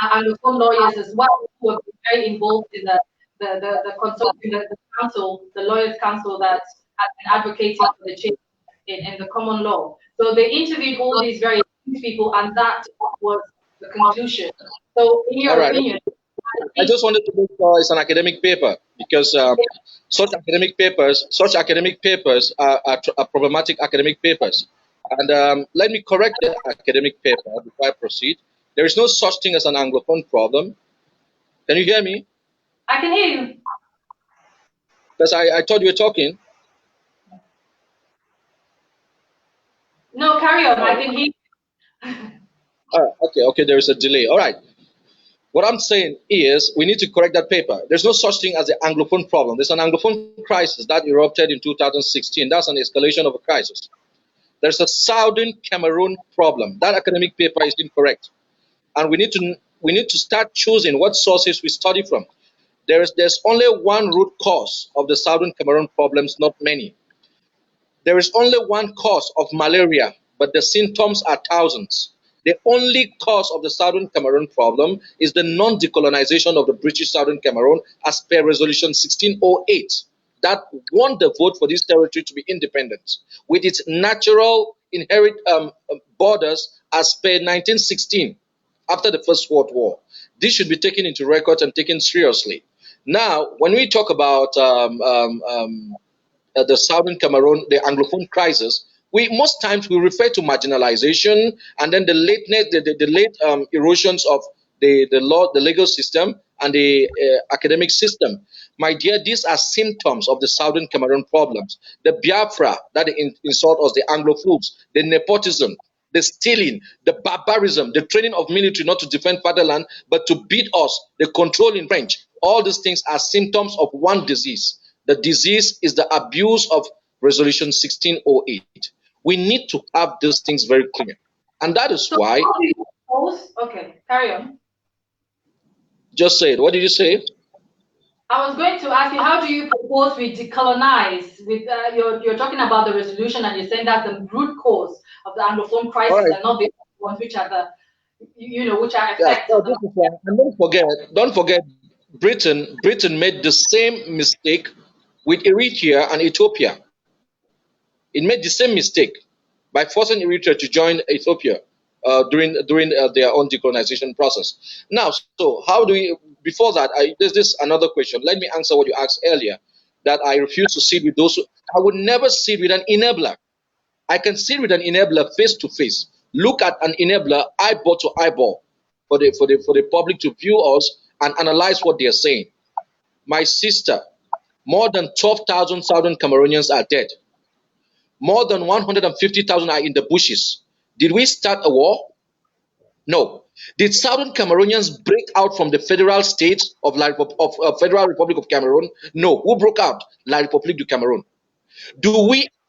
Anglophone lawyers as well, who have been very involved in the consulting, the council, the lawyers' council that has been advocating for the change in the common law. So they interviewed all these very people, and that was the conclusion. So, in your opinion, I just wanted to make sure it's an academic paper because such academic papers are problematic academic papers. And let me correct the academic paper before I proceed. There is no such thing as an Anglophone problem. Can you hear me? I can hear you. Because I thought you were talking. No, carry on. I can hear you. Okay, there is a delay. All right. What I'm saying is we need to correct that paper. There's no such thing as the Anglophone problem. There's an Anglophone crisis that erupted in 2016. That's an escalation of a crisis. There's a Southern Cameroon problem. That academic paper is incorrect. And we need to start choosing what sources we study from. There's only one root cause of the Southern Cameroon problems, not many. There is only one cause of malaria, but the symptoms are thousands. The only cause of the Southern Cameroon problem is the non-decolonization of the British Southern Cameroon as per Resolution 1608 that won the vote for this territory to be independent with its natural inherent borders as per 1916 after the First World War. This should be taken into record and taken seriously. Now, when we talk about the Southern Cameroon, the Anglophone crisis, most times we refer to marginalization and then the late erosions of the law, the legal system, and the academic system. My dear, these are symptoms of the Southern Cameroon problems. The Biafra that they insult us, the Anglophones, the nepotism, the stealing, the barbarism, the training of military not to defend fatherland, but to beat us, the control in French. All these things are symptoms of one disease. The disease is the abuse of Resolution 1608. We need to have these things very clear. And that is So why, how do you propose? Okay, carry on. just say it. What did you say? I was going to ask you, how do you propose we decolonize? With you're talking about the resolution, and you're saying that's the root cause of the Anglophone All crisis, right. and not the ones which are the, which are Yeah, effects so of the. this is why. And don't forget, Britain made the same mistake with Eritrea and Ethiopia. It made the same mistake by forcing Eritrea to join Ethiopia during their own decolonization process. Now, so how do we? Before that, there's this another question. Let me answer what you asked earlier. That I refuse to sit with those. I would never sit with an enabler. I can sit with an enabler face to face. Look at an enabler eyeball to eyeball for the public to view us and analyze what they are saying. My sister, more than 12,000 Southern Cameroonians are dead. More than 150,000 are in the bushes. Did we start a war? No. Did Southern Cameroonians break out from the federal state of Federal Republic of Cameroon? No. Who broke out? La République du Cameroon.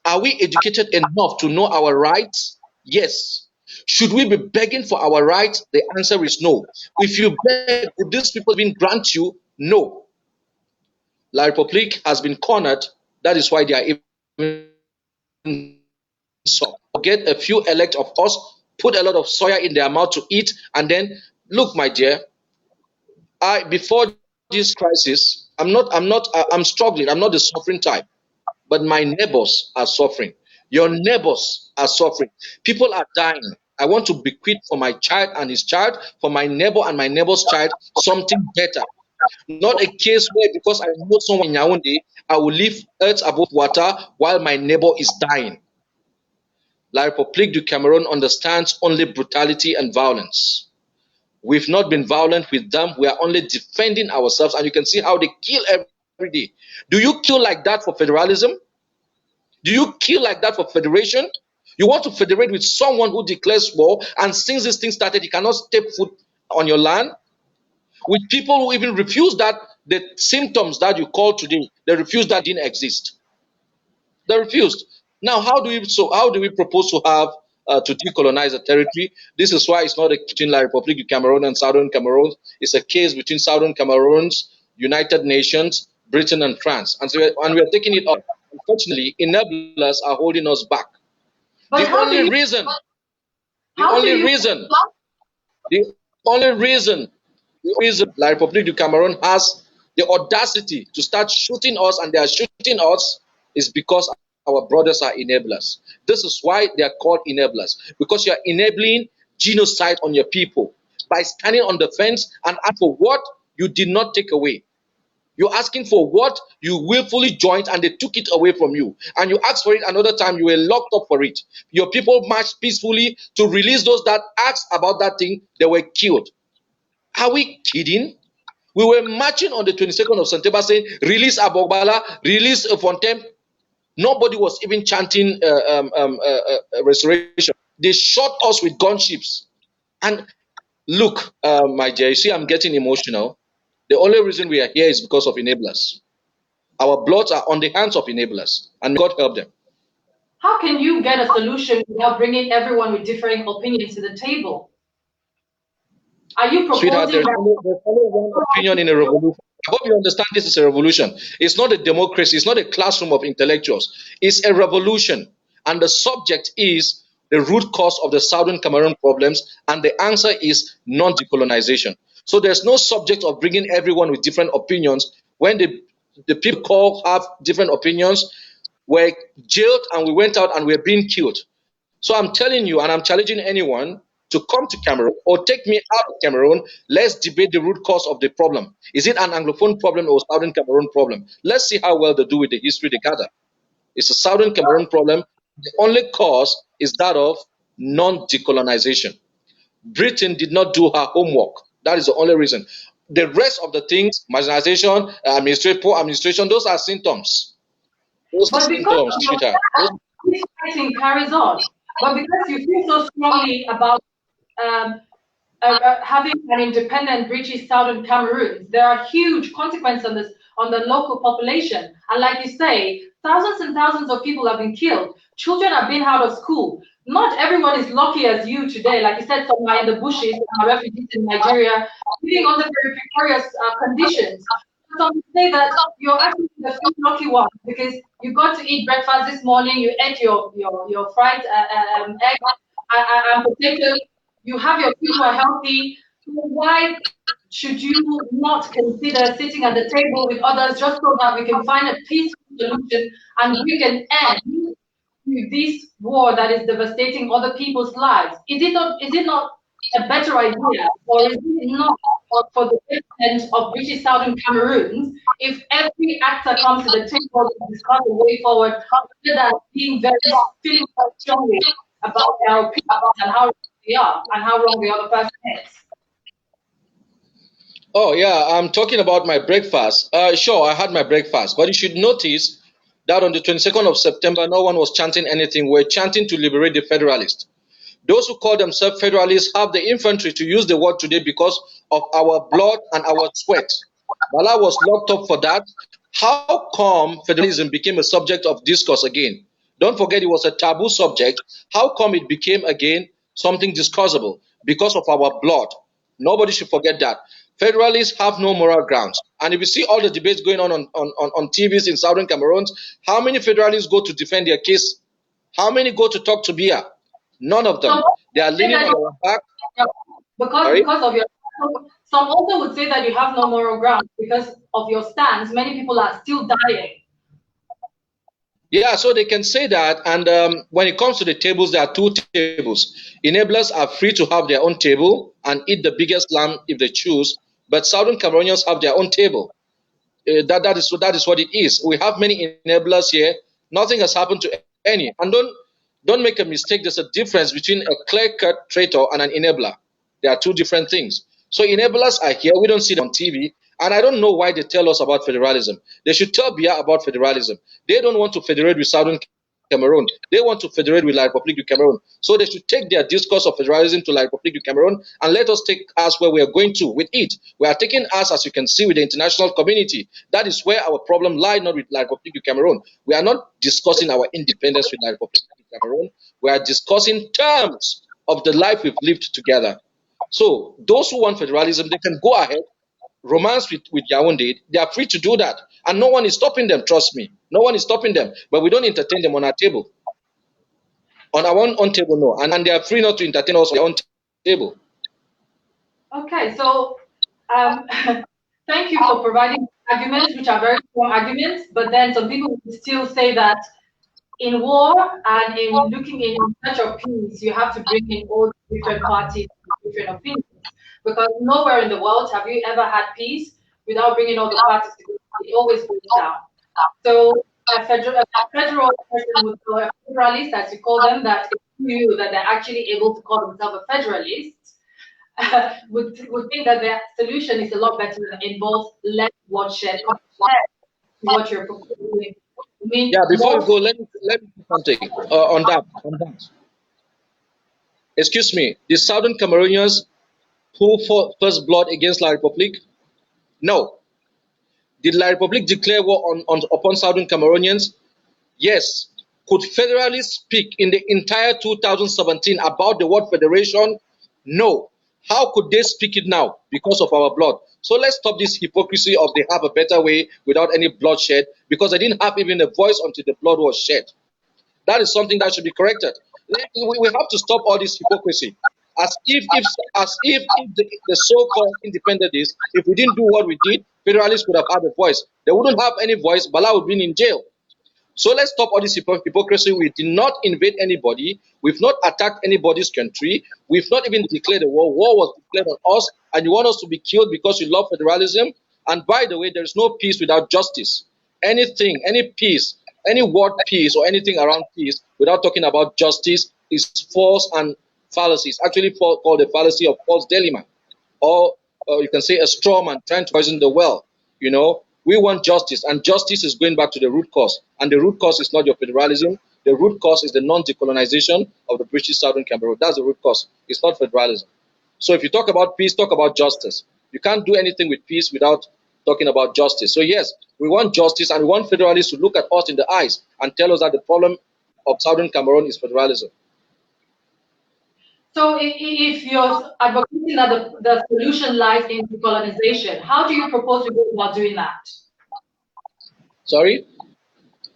Are we educated enough to know our rights? Yes. Should we be begging for our rights? The answer is no. If you beg, would these people even grant you? No. La République has been cornered. That is why they are even so. Get a few elect of us, put a lot of soya in their mouth to eat, and then look, my dear. Before this crisis, I'm struggling. I'm not the suffering type. But my neighbors are suffering. Your neighbors are suffering. People are dying. I want to bequeath for my child and his child, for my neighbor and my neighbor's child, something better. Not a case where because I know someone in Yaoundé, I will leave earth above water while my neighbor is dying. La République du Cameroon understands only brutality and violence. We've not been violent with them. We are only defending ourselves, and you can see how they kill every day. Do you kill like that for federalism? Do you kill like that for federation? You want to federate with someone who declares war, and since this thing started, he cannot step foot on your land? With people who even refuse that the symptoms that you call today, they refuse that didn't exist. They refused. Now, how do we propose to have to decolonize the territory? This is why it's not a case between La République du Cameroon and Southern Cameroon. It's a case between Southern Cameroons, United Nations, Britain, and France, and we are taking it up. Unfortunately, enablers are holding us back. But The how do only you? reason, the How do only you? reason, the only reason La République du Cameroon has the audacity to start shooting us, and they are shooting us, is because our brothers are enablers. This is why they are called enablers, because you are enabling genocide on your people by standing on the fence and ask for what you did not take away. You're asking for what you willfully joined and they took it away from you. And you asked for it another time, you were locked up for it. Your people marched peacefully to release those that asked about that thing, they were killed. Are we kidding? We were marching on the 22nd of September saying, release Abogbala, release Fontaine. Nobody was even chanting restoration. They shot us with gunships. And look, my dear, you see, I'm getting emotional. The only reason we are here is because of enablers. Our bloods are on the hands of enablers, and God help them. How can you get a solution without bringing everyone with differing opinions to the table? Are you Sweetheart, proposing that? there's only one opinion in a revolution. I hope you understand this is a revolution. It's not a democracy, it's not a classroom of intellectuals. It's a revolution. And the subject is the root cause of the Southern Cameroon problems, and the answer is non decolonization. So there's no subject of bringing everyone with different opinions when the people call have different opinions were jailed and we went out and we're being killed. So I'm telling you, and I'm challenging anyone to come to Cameroon or take me out of Cameroon. Let's debate the root cause of the problem. Is it an Anglophone problem or a Southern Cameroon problem? Let's see how well they do with the history they gather. It's a Southern Cameroon problem. The only cause is that of non decolonization. Britain did not do her homework. That is the only reason. The rest of the things, marginalization, poor administration, those are symptoms. Those are But because symptoms, of your sweetheart. this fighting carries on. But because you feel so strongly about um, having an independent British Southern Cameroon, there are huge consequences on the local population. And like you say, thousands and thousands of people have been killed. Children have been out of school. Not everyone is lucky as you today. Like you said, some are in the bushes, some are refugees in Nigeria, living under very precarious conditions. Some say that you're actually the few lucky one because you got to eat breakfast this morning, you ate your fried egg and potato, you have your kids who are healthy. So why should you not consider sitting at the table with others just so that we can find a peaceful solution and we can end to this war that is devastating other people's lives? Is it not a better idea, or is it not for the president of British Southern Cameroons if every actor comes to the table to discuss a way forward rather than feeling very strongly about their opinions and how they are and how wrong the other person is? Oh, yeah, I'm talking about my breakfast. Sure, I had my breakfast, but you should notice that on the 22nd of September, no one was chanting anything. We're chanting to liberate the Federalists. Those who call themselves Federalists have the infantry to use the word today because of our blood and our sweat. Bala was locked up for that. How come federalism became a subject of discourse again? Don't forget it was a taboo subject. How come it became again something discussable? Because of our blood. Nobody should forget that. Federalists have no moral grounds. And if you see all the debates going on TVs in Southern Cameroon, how many federalists go to defend their case? How many go to talk to Bia? None of them. Some They are say leaning that on our back. Sorry? because of your some also would say that you have no moral ground because of your stance. Many people are still dying. Yeah, so they can say that. And when it comes to the tables, there are two tables. Enablers are free to have their own table and eat the biggest lamb if they choose. But Southern Cameroonians have their own table. That is what it is. We have many enablers here. Nothing has happened to any. And don't make a mistake. There's a difference between a clear-cut traitor and an enabler. There are two different things. So enablers are here. We don't see them on TV. And I don't know why they tell us about federalism. They should tell Bia about federalism. They don't want to federate with Southern Cameroon. They want to federate with La République du Cameroon. So they should take their discourse of federalism to La République du Cameroon and let us take us where we are going to with it. We are taking us, as you can see, with the international community. That is where our problem lies, not with La République du Cameroon. We are not discussing our independence with La République du Cameroon. We are discussing terms of the life we've lived together. So those who want federalism, they can go ahead, romance with Yaoundé. They are free to do that. And no one is stopping them, trust me. No one is stopping them. But we don't entertain them on our table. On our own table, no. And they are free not to entertain us on their own table. Okay, so um, thank you for providing arguments, which are very strong arguments. But then some people will still say that in war and in looking in search of peace, you have to bring in all different parties, different opinions. Because nowhere in the world have you ever had peace without bringing all the parties together. It always breaks down. So a federal person would call a federalist, as you call them, that is you that they're actually able to call themselves a federalist, would think that the solution is a lot better and involves less bloodshed compared to what you're proposing. I mean, Yeah, before more you go, let me do something on that. Excuse me. The Southern Cameroonians who fought first blood against La République? No. Did La République declare war upon Southern Cameroonians? Yes. Could federalists speak in the entire 2017 about the word federation? No. How could they speak it now? Because of our blood. So let's stop this hypocrisy of they have a better way without any bloodshed, because they didn't have even a voice until the blood was shed. That is something that should be corrected. We have to stop all this hypocrisy. As if the so-called independentists, if we didn't do what we did, federalists could have had a voice. They wouldn't have any voice. Bala would be in jail. So let's stop all this hypocrisy. We did not invade anybody. We've not attacked anybody's country. We've not even declared a war. War was declared on us, and you want us to be killed because you love federalism. And by the way, there is no peace without justice. Anything, any peace, any word peace or anything around peace without talking about justice is false and fallacy. It's actually called the fallacy of false dilemma or you can say, a straw man trying to poison the well. You know, we want justice, and justice is going back to the root cause. And the root cause is not your federalism. The root cause is the non-decolonization of the British Southern Cameroon. That's the root cause. It's not federalism. So if you talk about peace, talk about justice. You can't do anything with peace without talking about justice. So yes, we want justice, and we want federalists to look at us in the eyes and tell us that the problem of Southern Cameroon is federalism. So if you're advocating that the solution lies in decolonization, how do you propose to go about doing that? Sorry?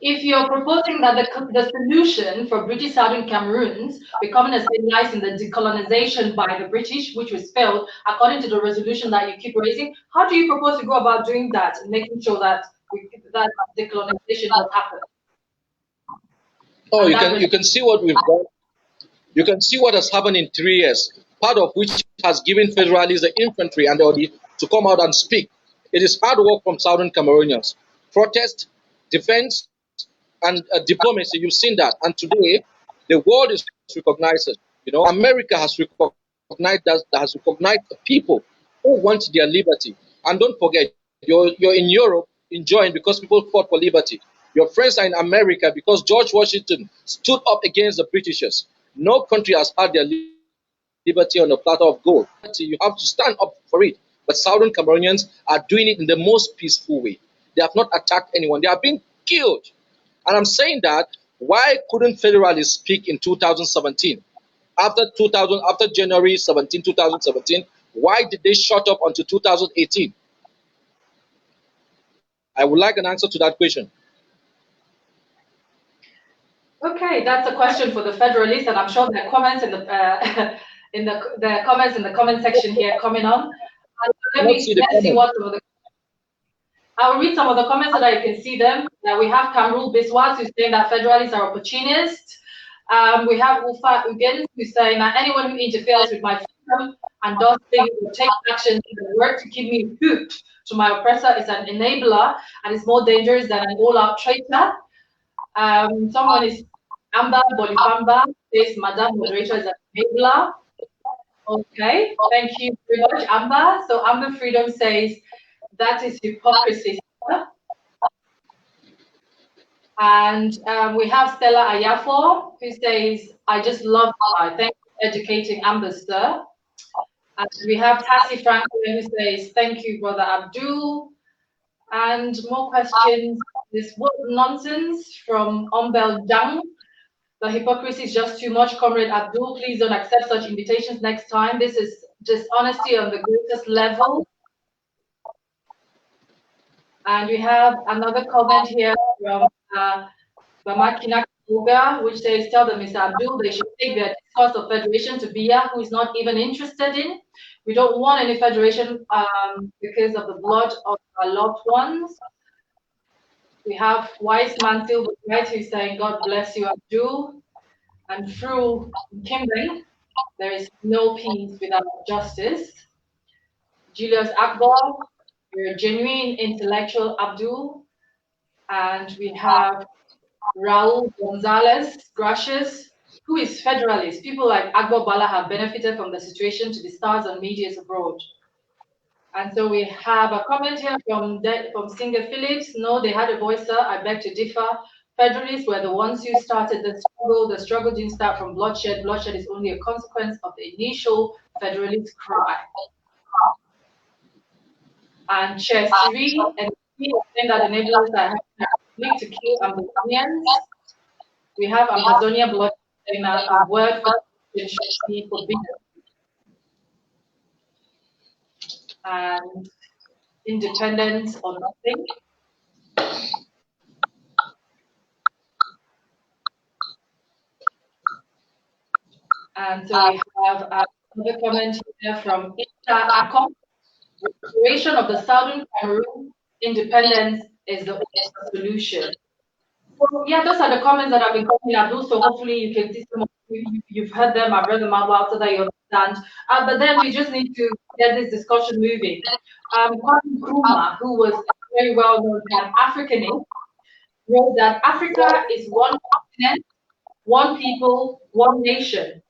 If you're proposing that the solution for British Southern Cameroons becoming a state lies in the decolonization by the British, which was failed according to the resolution that you keep raising, how do you propose to go about doing that and making sure that that decolonization does happen? Oh, you can see what we've done. You can see what has happened in 3 years, part of which has given federalists the infantry and the audit to come out and speak. It is hard work from Southern Cameroonians. Protest, defense, and diplomacy, you've seen that. And today, the world is recognized it. You know, America has recognized that has recognized the people who want their liberty. And don't forget, you're in Europe enjoying because people fought for liberty. Your friends are in America because George Washington stood up against the Britishers. No country has had their liberty on a platter of gold. You have to stand up for it. But Southern Cameroonians are doing it in the most peaceful way. They have not attacked anyone. They are being killed. And I'm saying that, why couldn't federalists speak in 2017? After January 17, 2017, why did they shut up until 2018? I would like an answer to that question. Okay, that's a question for the Federalists, and I'm sure there are comments in the the comments in the comment section here coming on. Let's see what some of the. I will read some of the comments so that you can see them. We have Kamrul Biswas who's saying that Federalists are opportunists. We have Ufa Ugen who's saying that anyone who interferes with my freedom and does things or takes action and work to keep me hooked to my oppressor is an enabler and is more dangerous than an all-out traitor. Someone is Amba Bolifamba says Madam Moderator is an enabler. Okay, thank you very much, Amba. So Amba Freedom says that is hypocrisy. And we have Stella Ayafo who says, I just love I thank you for educating Amber, sir. And we have Tassie Franklin who says, thank you, Brother Abdul. And more questions. This what nonsense from Ombel Jang. The hypocrisy is just too much, Comrade Abdul. Please don't accept such invitations next time. This is dishonesty on the greatest level. And we have another comment here from Bamakina Kuga, which says, tell them, Mr. Abdul, they should take their discourse of federation to Biya, who is not even interested in. We don't want any federation because of the blood of our loved ones. We have Wise Man Silver White who's saying, God bless you, Abdul. And through Kimberly, there is no peace without justice. Julius Akbar, you're a genuine intellectual, Abdul. And we have Raul Gonzalez Gracias, who is federalist. People like Akbar Bala have benefited from the situation to the stars and medias abroad. And so we have a comment here from Singer Phillips. No, they had a voice, sir. I beg to differ. Federalists were the ones who started the struggle. The struggle didn't start from bloodshed. Bloodshed is only a consequence of the initial Federalist cry. And Chesri and saying that enablers are having to kill Ambazonians. We have Ambazonia bloodshed saying that a word for should be forbidden. And independence or nothing. And so we have another comment here from Ita Akom. Restoration of the Southern Cameroon independence is the solution. So yeah, those are the comments that I've been coming at. So hopefully you can see some of you've heard them, I've read them out loud so that you understand. But then we just need to get this discussion moving. Kwame Nkrumah, who was a very well-known Pan-Africanist, wrote that Africa is one continent, one people, one nation.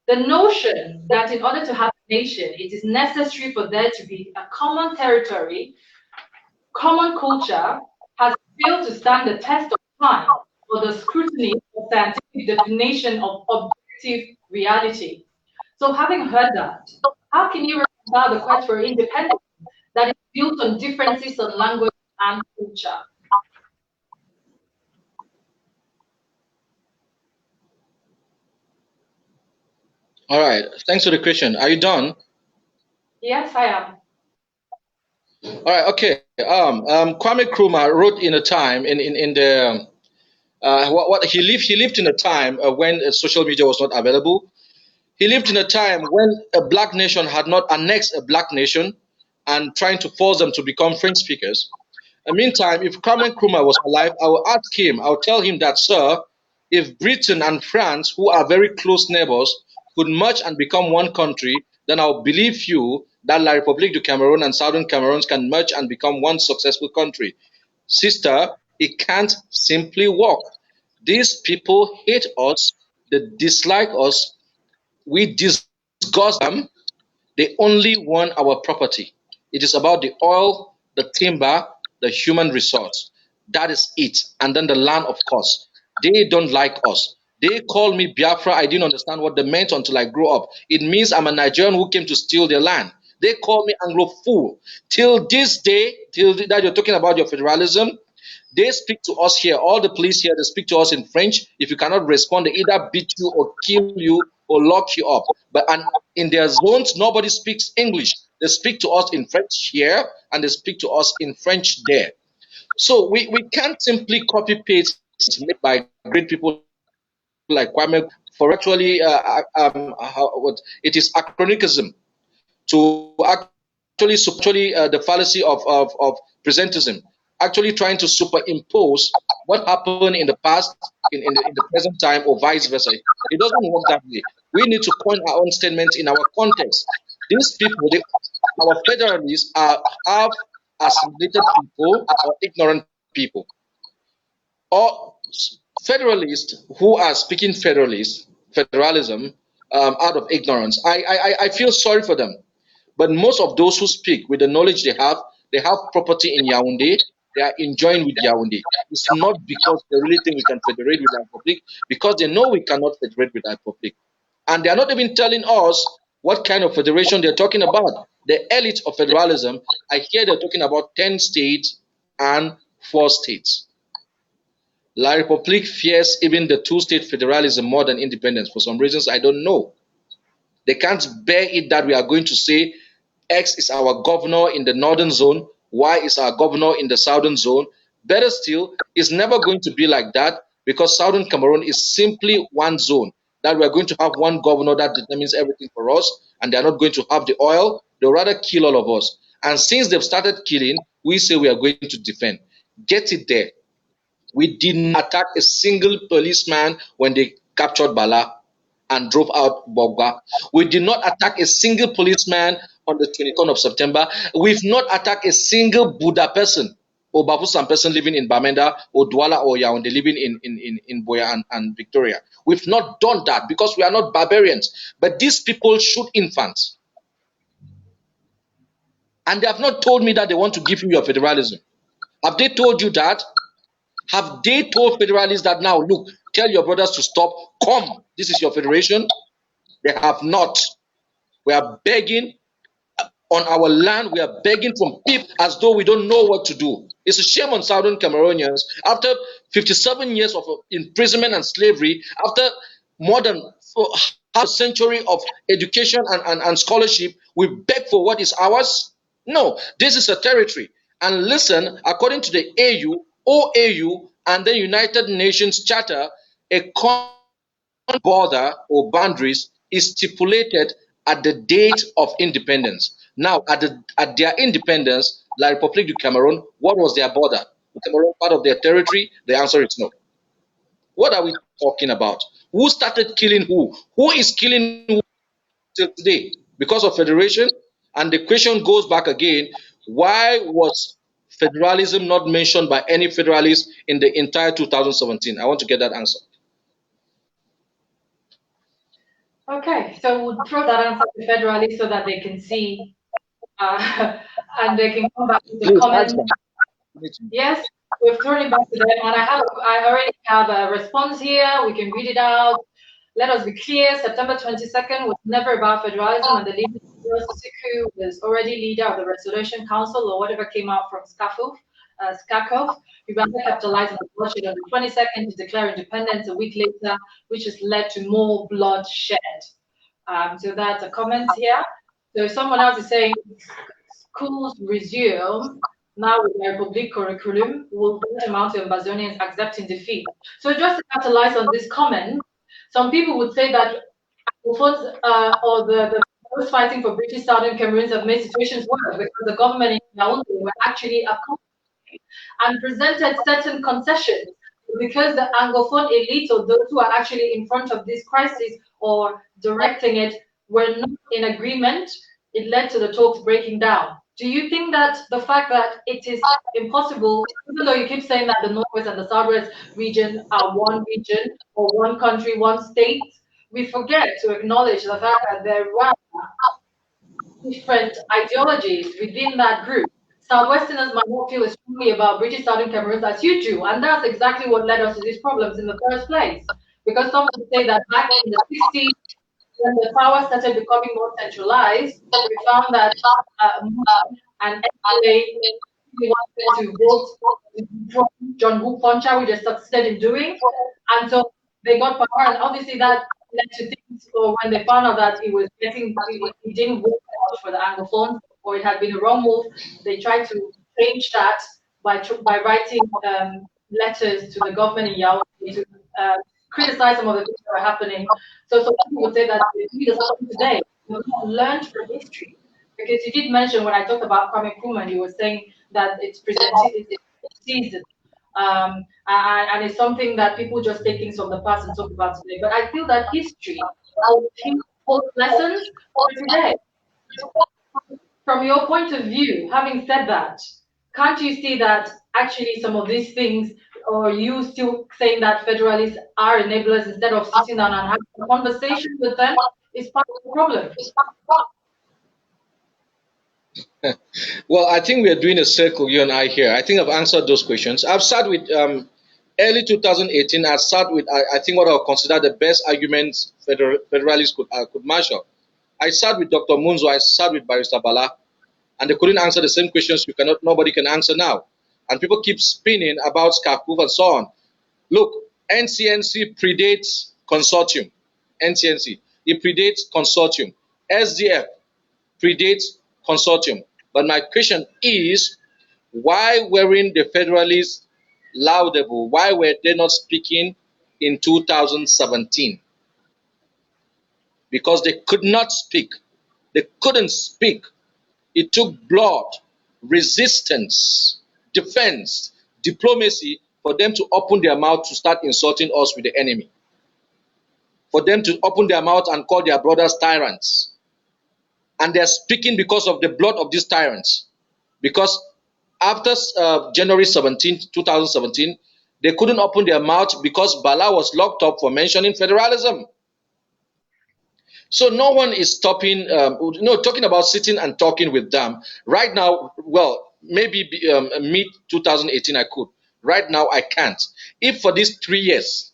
The notion that in order to have a nation, it is necessary for there to be a common territory, common culture, has failed to stand the test of time or the scrutiny of scientific definition of objective reality. So, having heard that, how can you reconcile the quest for independence that is built on differences of language and culture? All right. Thanks for the question. Are you done? Yes, I am. All right. Okay. Kwame Nkrumah wrote in a time in the what he lived in a time when social media was not available. He lived in a time when a black nation had not annexed a black nation and trying to force them to become French speakers. In the meantime, if Kwame Nkrumah was alive, I will ask him, I will tell him that, sir, if Britain and France, who are very close neighbors, could merge and become one country, then I'll believe you that La République du Cameroon and Southern Cameroons can merge and become one successful country. Sister, it can't simply work. These people hate us, they dislike us, we disgust them. They only want our property. It is about the oil, the timber, the human resource. That is it. And then the land, of course. They don't like us. They call me Biafra. I didn't understand what they meant until I grew up. It means I'm a Nigerian who came to steal their land. They call me Anglophone. Till this day, till that you're talking about your federalism, they speak to us here. All the police here, they speak to us in French. If you cannot respond, they either beat you or kill you or lock you up. But and in their zones, nobody speaks English. They speak to us in French here and they speak to us in French there. So we can't simply copy paste made by great people like Kwame for actually it is anachronism to actually the fallacy of presentism, actually trying to superimpose what happened in the past in the present time or vice versa. It doesn't work that way. We need to coin our own statements in our context. These people, our federalists, are half assimilated people or ignorant people, or federalists who are speaking federalism out of ignorance. I feel sorry for them. But most of those who speak with the knowledge they have property in Yaoundé, they are enjoying with Yaoundé. It's not because they really think we can federate with our public, because they know we cannot federate with our public. And they are not even telling us what kind of federation they're talking about. The elite of federalism, I hear they're talking about 10 states and 4 states. La République fears even the two-state federalism more than independence for some reasons I don't know. They can't bear it that we are going to say X is our governor in the northern zone, Y is our governor in the southern zone. Better still, it's never going to be like that because southern Cameroon is simply one zone. That we are going to have one governor that determines everything for us, and they are not going to have the oil. They'll rather kill all of us. And since they've started killing, we say we are going to defend. Get it there. We did not attack a single policeman when they captured Bala and drove out Bogba. We did not attack a single policeman on the 22nd of September. We've not attacked a single Buddha person or Babusan person living in Bamenda or Douala or Yaoundé living in Boya and Victoria. We've not done that because we are not barbarians. But these people shoot infants. And they have not told me that they want to give you your federalism. Have they told you that? Have they told federalists that now, look, tell your brothers to stop, come, this is your federation? They have not. We are begging on our land, we are begging from people as though we don't know what to do. It's a shame on Southern Cameroonians. After 57 years of imprisonment and slavery, after more than half a century of education and scholarship, we beg for what is ours? No, this is a territory. And listen, according to the AU, OAU, and the United Nations Charter, a border or boundaries is stipulated at the date of independence. Now, at their independence, La République du Cameroon, what was their border? Was Cameroon part of their territory? The answer is no. What are we talking about? Who started killing who? Who is killing who till today? Because of federation? And the question goes back again, why was federalism not mentioned by any federalist in the entire 2017? I want to get that answer. Okay, so we'll throw that answer to federally so that they can see and they can come back with the Please comments. answer. Yes, we've thrown it back to them, and I already have a response here. We can read it out. Let us be clear: September 22nd was never about federalism, and the leader, Sisuku, was already leader of the Resolution Council or whatever came out from Skakov. Uganda capitalized on the bloodshed on the 22nd to declare independence a week later, which has led to more bloodshed. So that's a comment here. So someone else is saying schools resume now with the Republic curriculum will amount to Ambazonians accepting defeat. So just to capitalize on this comment, some people would say that Anglophones or those fighting for British Southern Cameroons have made situations worse because the government in Yaoundé were actually accommodating and presented certain concessions because the Anglophone elites or those who are actually in front of this crisis or directing it were not in agreement. It led to the talks breaking down. Do you think that the fact that it is impossible, even though you keep saying that the Northwest and the Southwest region are one region or one country, one state, we forget to acknowledge the fact that there were different ideologies within that group. Southwesterners might not feel as strongly about British Southern Cameroons as you do, and that's exactly what led us to these problems in the first place. Because some would say that back in the 60s, when the power started becoming more centralized, we found that and NLA wanted to vote from John Hook Poncha, which they succeeded in doing. And so they got power, and obviously that led to things. Or when they found out that it didn't work out for the Anglophones, or it had been a wrong move, they tried to change that by writing letters to the government in Yaoundé to criticize some of the things that were happening. So some people would say that the leaders today have not learned from history. Because you did mention when I talked about Kwame Nkrumah, you were saying that it's season. And it's something that people just take things from the past and talk about today. But I feel that history holds lessons for today. From your point of view, having said that, can't you see that actually some of these things, or you still saying that federalists are enablers instead of sitting down and having a conversation with them is part of the problem? Well, I think we are doing a circle, you and I here. I think I've answered those questions. I've sat with early 2018. I sat with I think what I would consider the best arguments federalists could marshal. I sat with Dr. Munzo. I sat with Barrister Bala, and they couldn't answer the same questions nobody can answer now. And people keep spinning about Skakuf and so on. Look, NCNC predates consortium. NCNC, it predates consortium. SDF predates consortium. But my question is, why weren't the Federalists laudable? Why were they not speaking in 2017? Because they could not speak. They couldn't speak. It took blood, resistance, defense, diplomacy for them to open their mouth to start insulting us with the enemy. For them to open their mouth and call their brothers tyrants. And they're speaking because of the blood of these tyrants. Because after January 17th, 2017, they couldn't open their mouth because Bala was locked up for mentioning federalism. So no one is stopping, talking about sitting and talking with them. Right now, well, maybe mid 2018 I could. Right now I can't. If for these 3 years,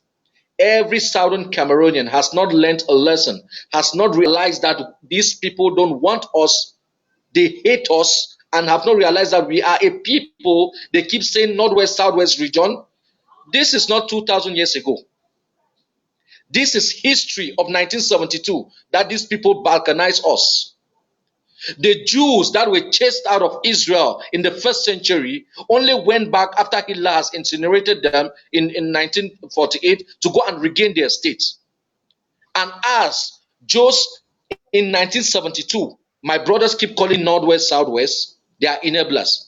every Southern Cameroonian has not learned a lesson, has not realized that these people don't want us, they hate us, and have not realized that we are a people. They keep saying Northwest, Southwest region. This is not 2,000 years ago. This is history of 1972 that these people balkanized us. The Jews that were chased out of Israel in the first century only went back after Hitler has incinerated them in 1948 to go and regain their states. And as Jews in 1972, my brothers keep calling Northwest, Southwest, they are enablers.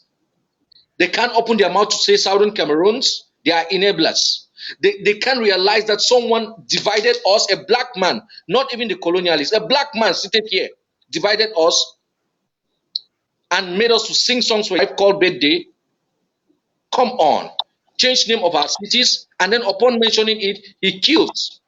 They can't open their mouth to say Southern Cameroons, they are enablers. They can't realize that someone divided us, a black man, not even the colonialists, a black man seated here, divided us and made us to sing songs for life called birthday. Come on. Change name of our cities, and then upon mentioning it, he kills.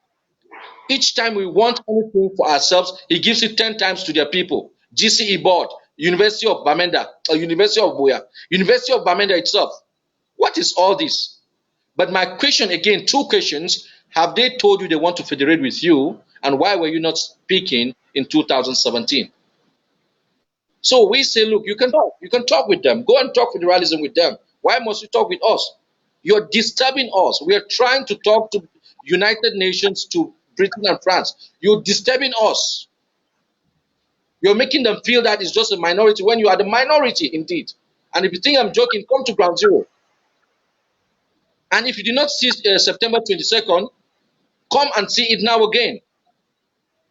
Each time we want anything for ourselves, he gives it 10 times to their people. GCE board, University of Bamenda, or University of Boya, University of Bamenda itself. What is all this? But my question again, two questions. Have they told you they want to federate with you? And why were you not speaking in 2017? So we say, look, you can talk. You can talk with them. Go and talk federalism with them. Why must you talk with us? You're disturbing us. We are trying to talk to United Nations, to Britain and France. You're disturbing us. You're making them feel that it's just a minority when you are the minority indeed. And if you think I'm joking, come to ground zero. And if you did not see September 22nd, come and see it now again.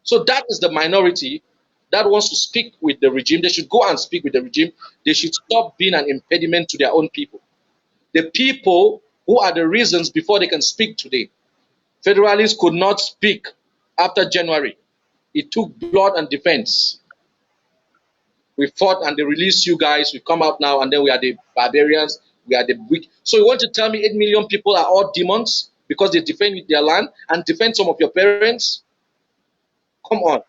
So that is the minority that wants to speak with the regime. They should go and speak with the regime. They should stop being an impediment to their own people. The people who are the reasons before they can speak today. Federalists could not speak after January. It took blood and defense. We fought and they released you guys. We come out now and then we are the barbarians. We are the weak. So you want to tell me 8 million people are all demons because they defend their land and defend some of your parents? Come on.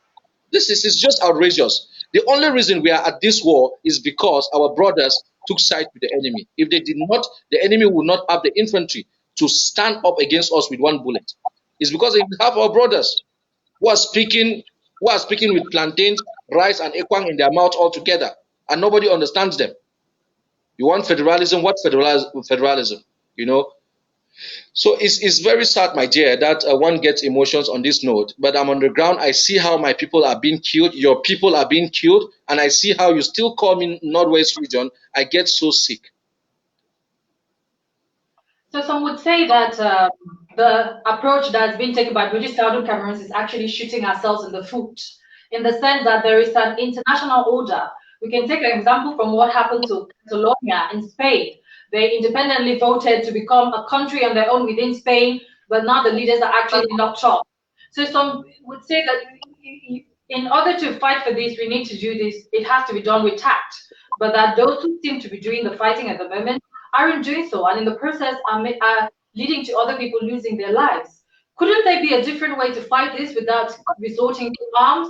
This is just outrageous. The only reason we are at this war is because our brothers took side with the enemy. If they did not, the enemy would not have the infantry to stand up against us with one bullet. It's because they have our brothers who are speaking with plantains, rice, and ekwang in their mouth all together, and nobody understands them. You want federalism? What federalism? You know, so it's very sad, my dear, that one gets emotions on this note. But I'm on the ground. I see how my people are being killed. Your people are being killed. And I see how you still call me Northwest region. I get so sick. So some would say that the approach that's been taken by British Southern Cameroons is actually shooting ourselves in the foot, in the sense that there is an international order. We can take an example from what happened to Catalonia in Spain. They independently voted to become a country on their own within Spain, but now the leaders are actually knocked off. So some would say that in order to fight for this, we need to do this. It has to be done with tact. But that those who seem to be doing the fighting at the moment aren't doing so, and in the process are leading to other people losing their lives. Couldn't there be a different way to fight this without resorting to arms,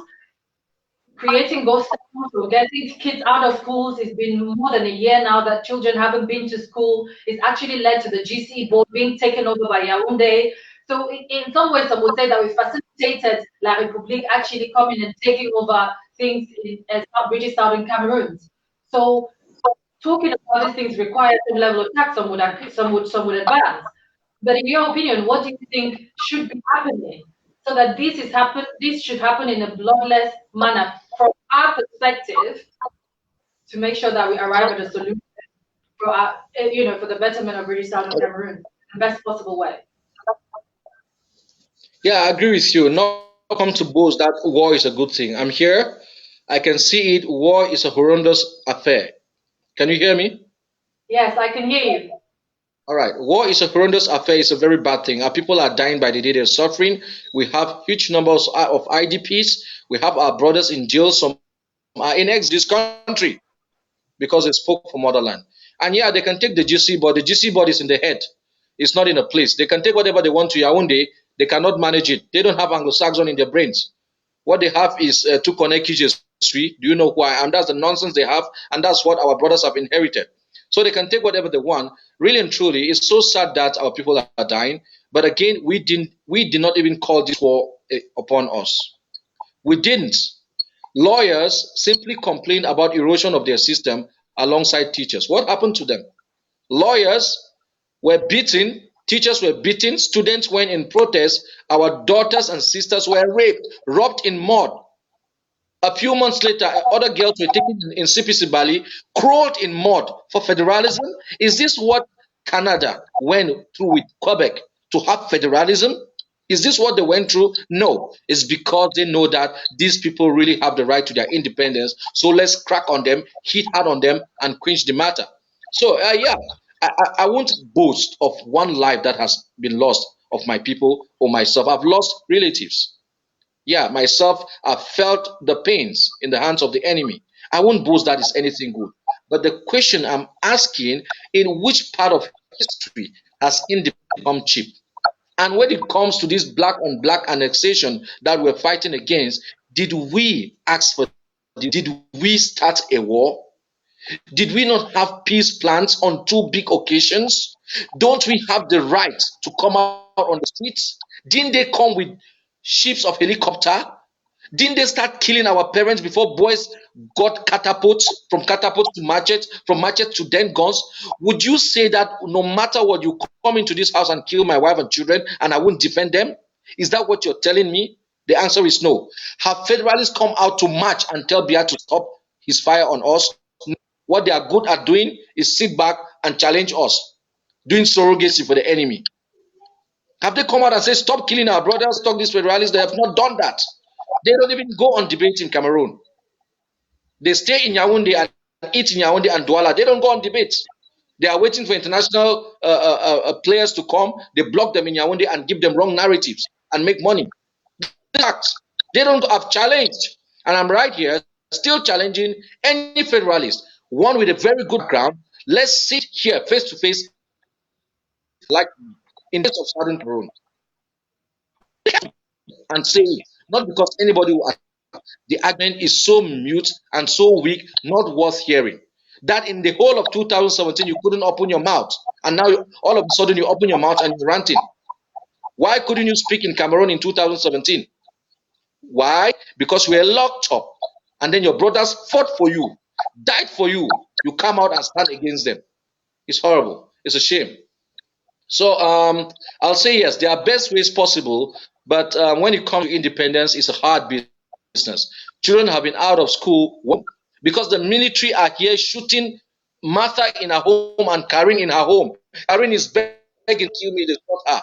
creating ghost towns or getting kids out of schools? It's been more than a year now that children haven't been to school. It's actually led to the GC board being taken over by Yaoundé. So in some ways, some would say that we facilitated La République actually coming and taking over things in British Southern Cameroon. So talking about these things requires some level of tact. Some would advance. But in your opinion, what do you think should be happening so that this should happen in a bloodless manner from our perspective to make sure that we arrive at a solution for our, for the betterment of British Southern Cameroon in the best possible way? Yeah, I agree with you. Not come to boast that war is a good thing. I'm here. I can see it. War is a horrendous affair. Can you hear me? Yes, I can hear you. All right. War is a horrendous affair. It's a very bad thing. Our people are dying by the day. They're suffering. We have huge numbers of IDPs. We have our brothers in jail. Some are in this country because they spoke for motherland. And yeah, they can take the GC board. The GC board is in the head. It's not in a place. They can take whatever they want to Yaoundé. They cannot manage it. They don't have Anglo-Saxon in their brains. What they have is to connect history. Do you know why? And that's the nonsense they have. And that's what our brothers have inherited. So they can take whatever they want. Really and truly, it's so sad that our people are dying. But again, we did not even call this war upon us. We didn't. Lawyers simply complain about erosion of their system alongside teachers. What happened to them? Lawyers were beaten, teachers were beaten, students went in protest, our daughters and sisters were raped, rubbed in mud. A few months later, other girls were taken in CPC Bali, crawled in mud for federalism. Is this what Canada went through with Quebec to have federalism? Is this what they went through? No. It's because they know that these people really have the right to their independence. So let's crack on them, hit hard on them, and quench the matter. So, yeah, I won't boast of one life that has been lost of my people or myself. I've lost relatives. Yeah, myself, I've felt the pains in the hands of the enemy. I won't boast that is anything good. But the question I'm asking, in which part of history has independence become cheap? And when it comes to this black on black annexation that we're fighting against, did we ask for this? Did we start a war? Did we not have peace plans on two big occasions? Don't we have the right to come out on the streets? Didn't they come with ships of helicopter? Didn't they start killing our parents before boys got catapults, from catapults to machetes, from machetes to then guns? Would you say that no matter what, you come into this house and kill my wife and children and I won't defend them? Is that what you're telling me? The answer is no. Have federalists come out to march and tell Biya to stop his fire on us? What they are good at doing is sit back and challenge us, doing surrogacy for the enemy. Have they come out and said, stop killing our brothers, stop these federalists? They have not done that. They don't even go on debate in Cameroon. They stay in Yaoundé and eat in Yaoundé and Douala. They don't go on debates. They are waiting for international players to come. They block them in Yaoundé and give them wrong narratives and make money. They don't have challenged. And I'm right here still challenging any federalist, one with a very good ground. Let's sit here face to face, like in the case of Southern Cameroon, and say it. Not because anybody will. The argument is so mute and so weak, not worth hearing. That in the whole of 2017 you couldn't open your mouth, and now all of a sudden you open your mouth and you're ranting. Why couldn't you speak in Cameroon in 2017? Why? Because we were locked up, and then your brothers fought for you, died for you. You come out and stand against them. It's horrible. It's a shame. So I'll say yes, there are best ways possible, but when it comes to independence, it's a hard business. Children have been out of school because the military are here shooting Martha in her home and Karen in her home. Karen is begging to kill me, they shot her.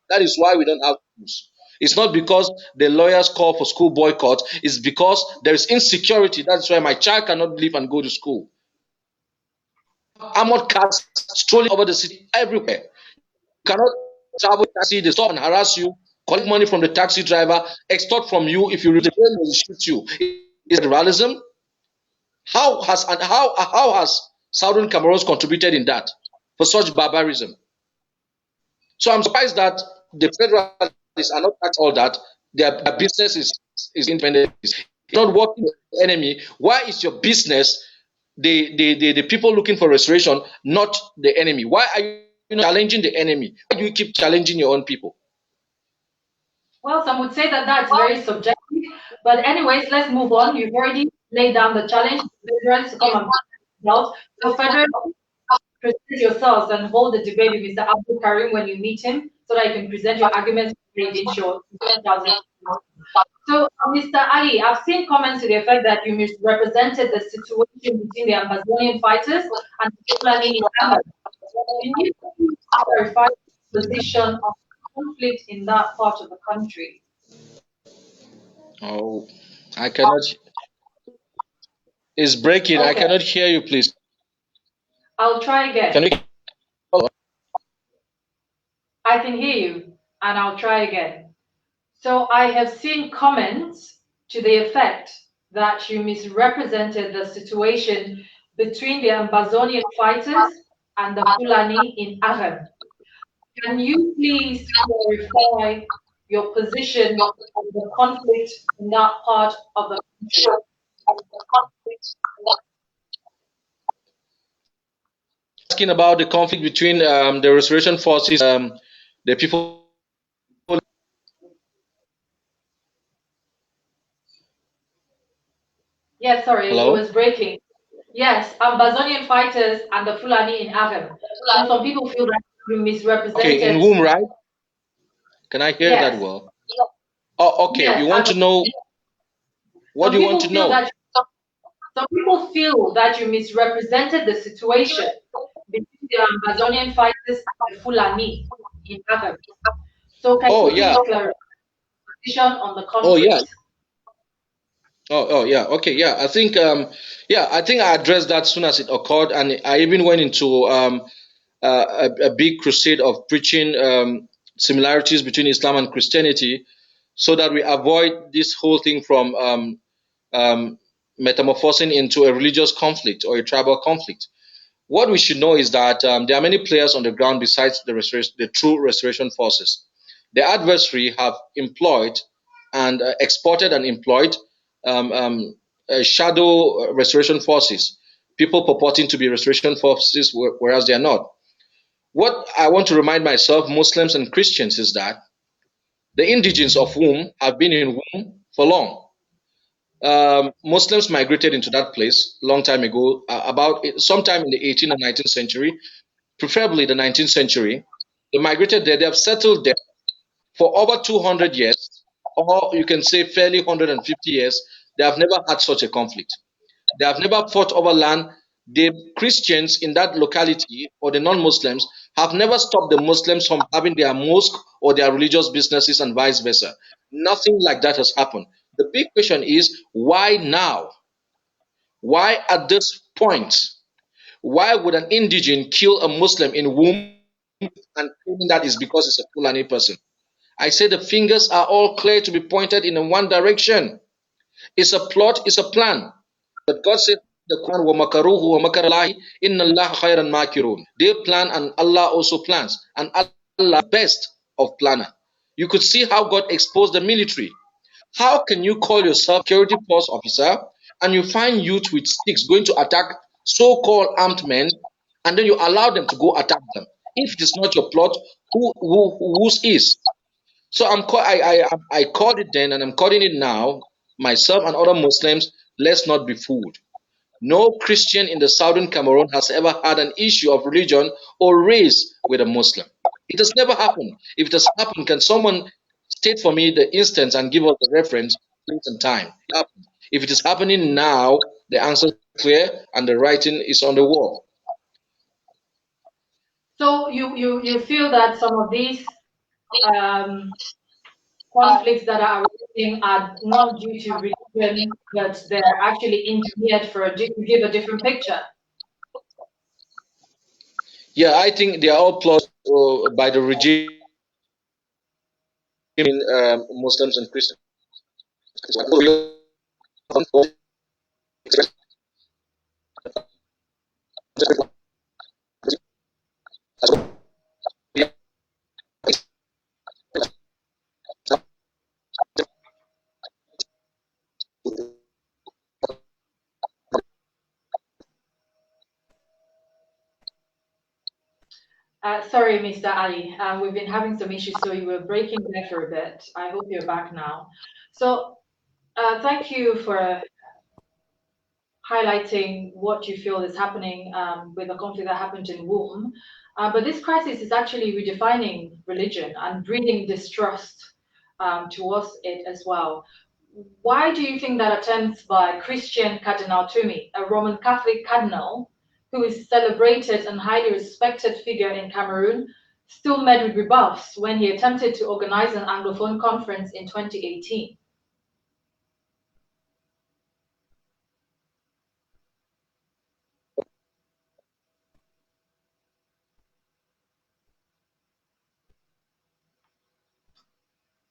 That is why we don't have schools. It's not because the lawyers call for school boycott, it's because there is insecurity. That's why my child cannot leave and go to school. Armored cars strolling over the city everywhere. You cannot travel taxi, they stop and harass you, collect money from the taxi driver, extort from you. If you return, they will shoot you. Is it realism? How has Southern Cameroon contributed in that for such barbarism? So I'm surprised that the federalists are not at all that. Their business is independent. It's not working with the enemy. Why is your business the people looking for restoration, not the enemy? Why are you not challenging the enemy? Why do you keep challenging your own people? Well, some would say that that's very subjective. But anyways, let's move on. You've already laid down the challenge for federalists to come and out. So federalists, present yourselves and hold the debate with Mr. Abdulkarim when you meet him, so that you can present your arguments in short. So, Mr. Ali, I've seen comments to the effect that you misrepresented the situation between the Ambazonian fighters and the Fulani in Ambazonia. Can you clarify the position of conflict in that part of the country? Oh, I cannot. It's breaking. Okay. I cannot hear you, please. I'll try again. Can you? I can hear you, and I'll try again. So I have seen comments to the effect that you misrepresented the situation between the Ambazonian fighters and the Fulani in Aram. Can you please clarify your position on the conflict in that part of the country? Asking about the conflict between the restoration forces, the people. Yes, sorry, Hello? it was breaking. Yes, Ambazonian fighters and the Fulani in Aram. So some people feel that you misrepresented. Okay, in whom, right? Can I hear that well? Oh, okay. Yes, you want to know? What do you want to know? Some people feel that you misrepresented the situation between the Ambazonian fighters and the Fulani in Aram. So can you please clarify the position on the conflict? Oh yeah. Oh yeah. Okay, yeah. I think I addressed that soon as it occurred, and I even went into a big crusade of preaching similarities between Islam and Christianity, so that we avoid this whole thing from metamorphosing into a religious conflict or a tribal conflict. What we should know is that there are many players on the ground besides the true restoration forces. The adversary have employed and exported and employed shadow restoration forces, people purporting to be restoration forces, whereas they are not. What I want to remind myself, Muslims and Christians, is that the indigenes of whom have been in womb for long. Muslims migrated into that place long time ago, about sometime in the 18th and 19th century, preferably the 19th century. They migrated there. They have settled there for over 200 years, or you can say fairly 150 years. They have never had such a conflict. They have never fought over land. The Christians in that locality or the non-Muslims have never stopped the Muslims from having their mosque or their religious businesses and vice versa. Nothing like that has happened. The big question is, why now? Why at this point? Why would an indigene kill a Muslim in womb and claiming that is because it's a Fulani person? I say the fingers are all clear to be pointed in one direction. It's a plot, it's a plan. But God said in the Quran, وَمَكَرُوهُ وَمَكَرَ اللَّهِ إِنَّ اللَّهَ خَيْرًا مَاكِرُونَ. They plan and Allah also plans. And Allah best of planner. You could see how God exposed the military. How can you call yourself security force officer and you find youth with sticks going to attack so-called armed men, and then you allow them to go attack them? If it is not your plot, whose is? So I called it then, and I'm calling it now. Myself and other Muslims, let's not be fooled. No Christian in the southern Cameroon has ever had an issue of religion or race with a Muslim. It has never happened. If it has happened, can someone state for me the instance and give us the reference, place, and time? If it is happening now, the answer is clear and the writing is on the wall. So you feel that some of these um, conflicts that are arising are not due to religion, but they're actually engineered to give a different picture. Yeah, I think they are all plots by the regime, Muslims and Christians. Sorry, Mr. Ali. We've been having some issues, so you were breaking there for a bit. I hope you're back now. So, thank you for highlighting what you feel is happening with the conflict that happened in Womb. But this crisis is actually redefining religion and breeding distrust towards it as well. Why do you think that attempts by Christian Cardinal Tumi, a Roman Catholic cardinal who is celebrated and highly respected figure in Cameroon, still met with rebuffs when he attempted to organize an Anglophone conference in 2018?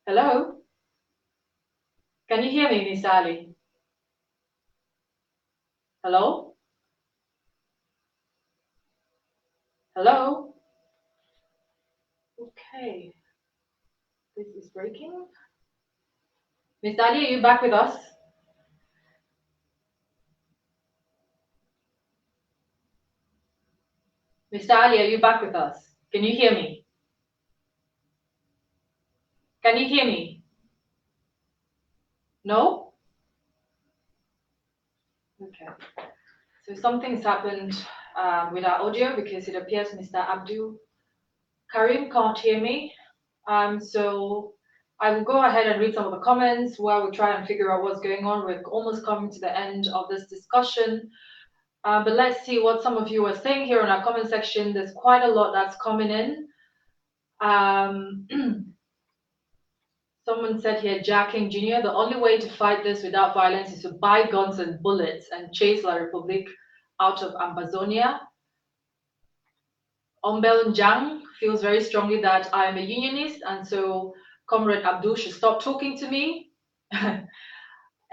Hello? Can you hear me, Miss Ali? Hello? Hello? Okay, this is breaking. Miss Ali, are you back with us? Mr. Ali, are you back with us? Can you hear me? Can you hear me? No? Okay. So something's happened with our audio because it appears Mr. Abdul Karim can't hear me. So I will go ahead and read some of the comments while we try and figure out what's going on. We're almost coming to the end of this discussion. But let's see what some of you are saying here in our comment section. There's quite a lot that's coming in. Someone said here, Jack King Jr., the only way to fight this without violence is to buy guns and bullets and chase La Republique out of Ambazonia. Ombel Njang feels very strongly that I am a unionist, and so Comrade Abdul should stop talking to me.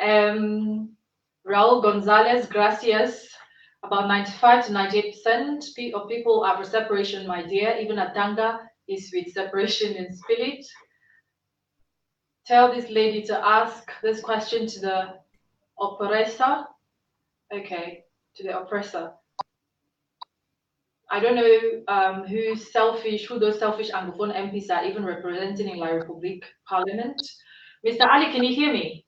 Raul Gonzalez, gracias. About 95 to 98% of people are for separation, my dear. Even Atanga is with separation in spirit. tell this lady to ask this question to the oppressor. Okay, to the oppressor. I don't know who those selfish Anglophone MPs are even representing in La Republique Parliament. Mr. Ali, can you hear me?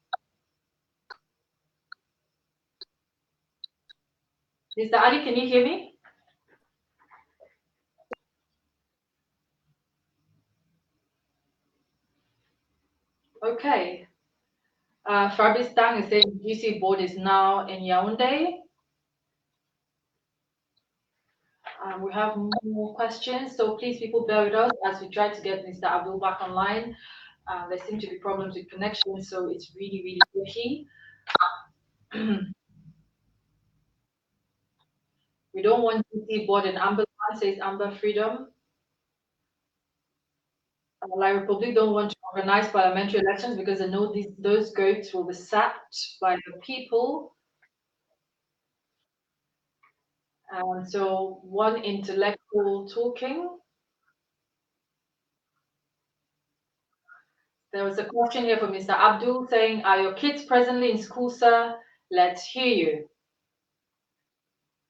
Mr. Ali, can you hear me? Okay. Fabrice Tang is saying GC board is now in Yaoundé. We have more questions, so please people bear with us as we try to get Mr. Abdul back online. There seem to be problems with connection, so it's really, really tricky. We don't want GC board in Amber says Amber Freedom. La Republic don't want to organize parliamentary elections because they know those goats will be sacked by the people. So one intellectual talking. There was a question here from Mr. Abdul saying, "Are your kids presently in school, sir? Let's hear you."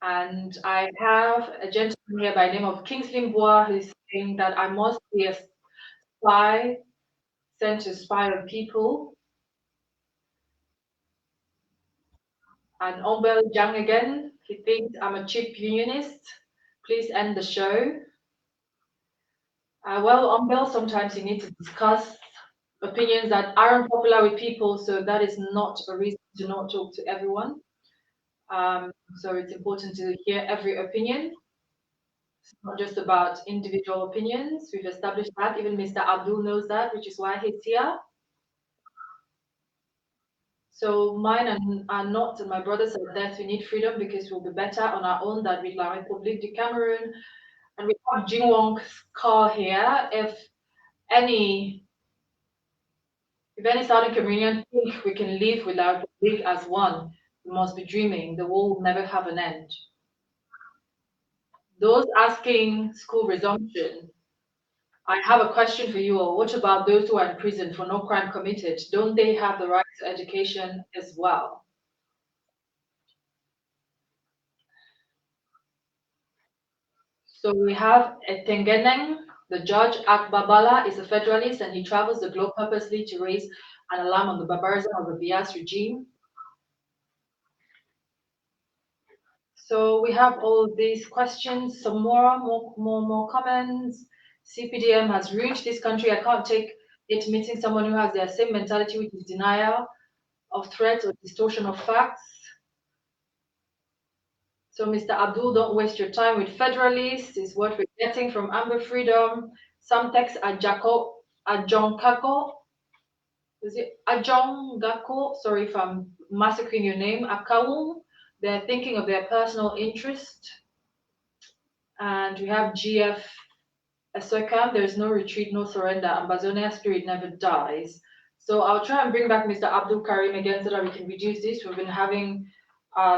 And I have a gentleman here by the name of Kingsley Mboa who's saying that I must be a spy sent to spy on people. And Ombel Jang again, he thinks I'm a cheap unionist. Please end the show. Well, Umbel, sometimes you need to discuss opinions that aren't popular with people, so that is not a reason to not talk to everyone. So it's important to hear every opinion. It's not just about individual opinions. We've established that. Even Mr. Abdul knows that, which is why he's here. So mine are not, and my brothers are death. We need freedom because we'll be better on our own than with La République du Cameroon. And we have Jing Wong's call here. Any Southern Cameroonian think we can live without Republic as one, we must be dreaming. The war will never have an end. Those asking school resumption, I have a question for you all. What about those who are in prison for no crime committed? Don't they have the right to education as well? So we have Etengeneng, the judge Akbabala is a federalist and he travels the globe purposely to raise an alarm on the barbarism of the Bias regime. So we have all these questions, some more comments. CPDM has reached this country. I can't take it meeting someone who has the same mentality, which is denial of threats or distortion of facts. So Mr. Abdul, don't waste your time with federalists, is what we're getting from Amber Freedom. Some texts are Ajonkako. Is it Ajongako? Sorry if I'm massacring your name. Akawum. They're thinking of their personal interest. And we have GF Asokam, there is no retreat, no surrender. Ambazonia spirit never dies. So I'll try and bring back Mr. Abdul Karim again so that we can reduce this. We've been having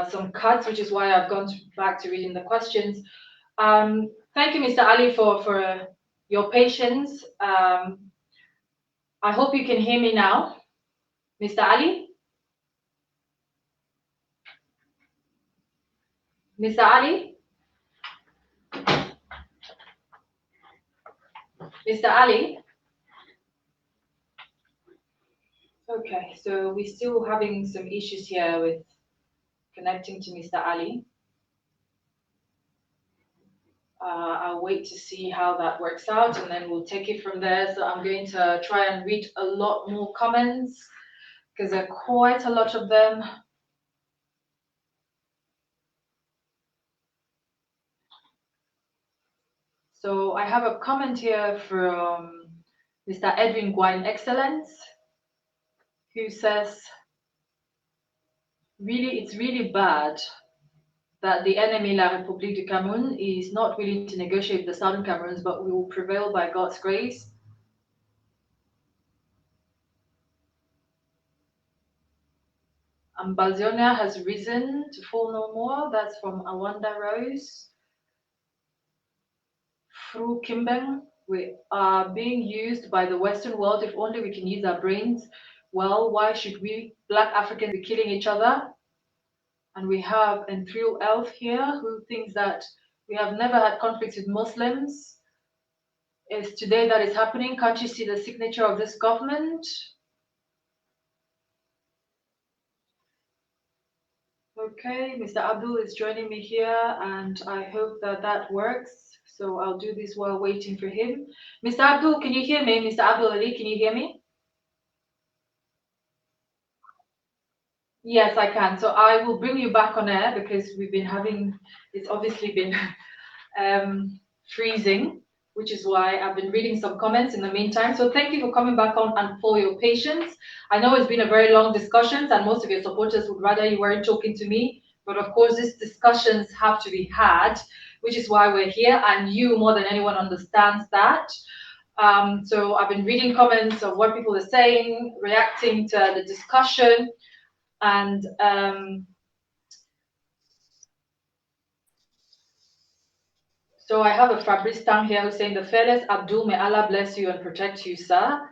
some cuts, which is why I've gone back to reading the questions. Thank you, Mr. Ali, for your patience. I hope you can hear me now. Mr. Ali? Mr. Ali? Mr. Ali? Okay, so we're still having some issues here with connecting to Mr. Ali. I'll wait to see how that works out and then we'll take it from there. So I'm going to try and read a lot more comments because there are quite a lot of them. So I have a comment here from Mr. Edwin Guine Excellence, who says, it's really bad that the enemy, La République du Cameroun, is not willing to negotiate with the Southern Cameroons, but we will prevail by God's grace. Ambazonia has risen to fall no more. That's from Awanda Rose. Fru Kimbeng, We are being used by the Western world. If only we can use our brains. Well, why should we, Black Africans, be killing each other? And we have Enthrill Elf here, who thinks that we have never had conflicts with Muslims. It's today that is happening. Can't you see the signature of this government? Okay, Mr. Abdul is joining me here, and I hope that that works. So I'll do this while waiting for him. Mr. Abdul, can you hear me? Mr. Abdul Ali, can you hear me? Yes, I can. So I will bring you back on air because we've been having, it's obviously been freezing, which is why I've been reading some comments in the meantime. So thank you for coming back on and for your patience. I know it's been a very long discussion and most of your supporters would rather you weren't talking to me. But of course, these discussions have to be had, which is why we're here. And you, more than anyone, understands that. So I've been reading comments of what people are saying, reacting to the discussion. And so I have a Fabrice Tang here who's saying, the fearless Abdul, may Allah bless you and protect you, sir.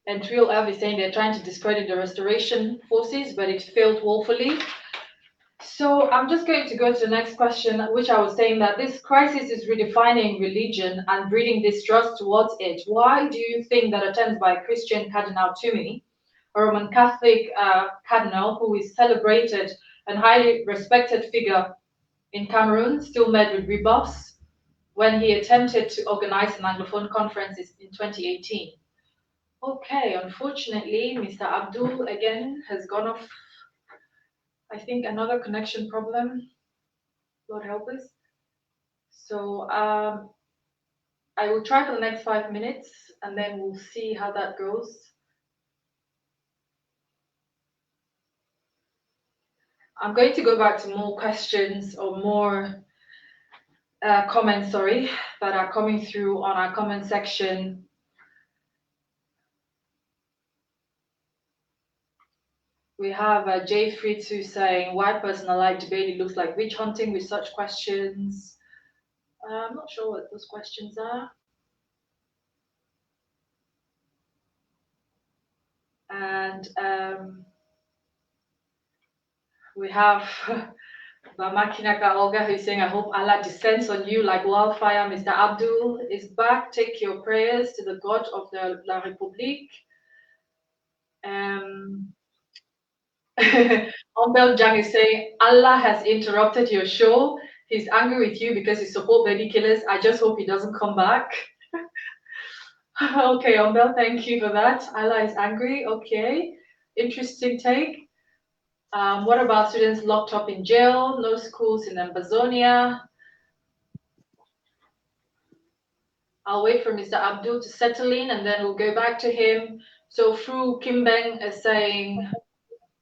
And Trill Ev is saying they're trying to discredit the restoration forces, but it failed woefully. So I'm just going to go to the next question, which I was saying that this crisis is redefining religion and breeding distrust towards it. Why do you think that attempts by Christian Cardinal Toomey, a Roman Catholic cardinal who is celebrated and highly respected figure in Cameroon, still met with rebuffs when he attempted to organize an Anglophone conference in 2018? Okay, unfortunately, Mr. Abdul again has gone off. I think another connection problem. Lord help us. So I will try for the next 5 minutes and then we'll see how that goes. I'm going to go back to more questions or more comments, sorry, that are coming through on our comment section. We have Jay Fritzu saying, why personalized debate? It looks like witch hunting with such questions. I'm not sure what those questions are. And we have Bamakinaka Olga who's saying, I hope Allah descends on you like wildfire. Mr. Abdul is back. Take your prayers to the God of the La République. Ombel Jang is saying, Allah has interrupted your show. He's angry with you because you support baby killers. I just hope he doesn't come back. Okay, Ombel, thank you for that. Allah is angry. Okay, interesting take. What about students locked up in jail? No schools in Ambazonia. I'll wait for Mr. Abdul to settle in and then we'll go back to him. So Fru Kimbeng is saying,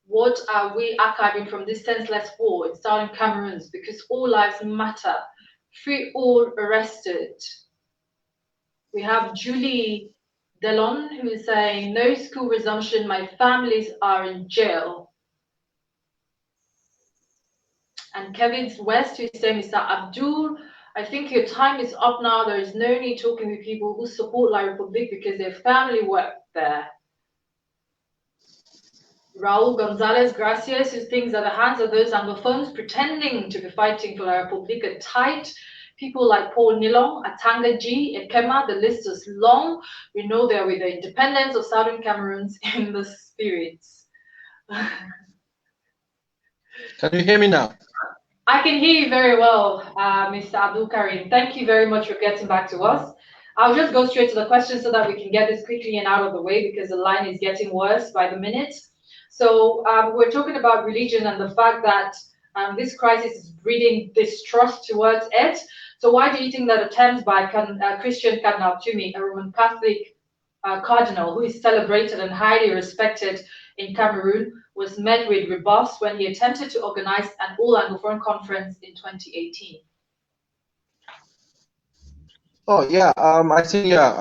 what are we archiving from this senseless war in southern Cameroon? Because all lives matter. Free all arrested. We have Julie Delon who is saying, no school resumption, my families are in jail. And Kevin West who is saying, Mr. Abdul, I think your time is up now. There is no need talking with people who support La République because their family work there. Raul Gonzalez Gracias, who thinks that the hands of those Anglophones pretending to be fighting for La République are tight. People like Paul Nilong, Atanga G, Ekema, the list is long. We know they're with the independence of Southern Cameroons in the spirits. Can you hear me now? I can hear you very well, Mr. Abdulkarim. Thank you very much for getting back to us. I'll just go straight to the questions so that we can get this quickly and out of the way because the line is getting worse by the minute. So we're talking about religion and the fact that this crisis is breeding distrust towards it. So why do you think that attempts by Christian Cardinal Toomey, a Roman Catholic cardinal who is celebrated and highly respected in Cameroon, was met with rebuffs when he attempted to organize an all-Anglophone conference in 2018? Oh yeah, I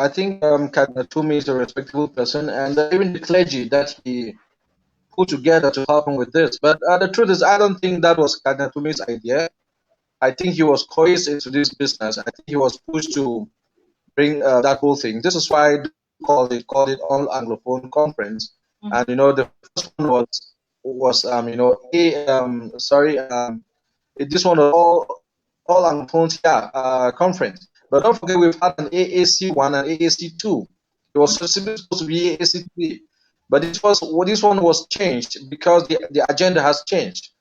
think Cardinal Toomey is a respectable person, and even the clergy that he put together to help him with this. But the truth is, I don't think that was Cardinal Toomey's idea. I think he was coerced into this business. I think he was pushed to bring that whole thing. This is why they called it All Anglophone Conference. And the first one was this one was all Anglophones conference. But don't forget we've had an AAC one and AAC two. It was supposed to be AAC three, but this one was changed because the agenda has changed.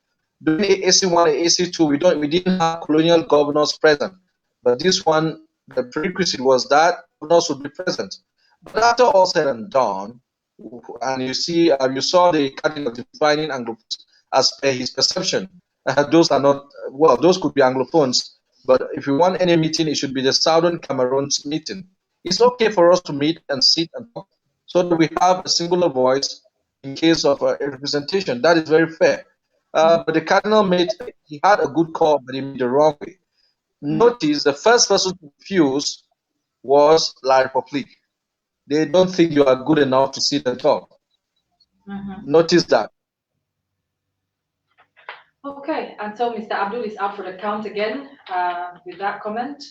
During AAC one and AAC two, we didn't have colonial governors present, but this one, the prerequisite was that governors would be present. But after all said and done, and you saw the cardinal defining Anglophones as per his perception. Those are not, well, those could be Anglophones, but if you want any meeting, it should be the Southern Cameroon's meeting. It's okay for us to meet and sit and talk so that we have a singular voice in case of a representation. That is very fair. But the cardinal he had a good call, but he made the wrong way. Notice the first person to refuse was La République. They don't think you are good enough to sit and talk. Notice that. Okay, and so Mr. Abdul is out for the count again with that comment.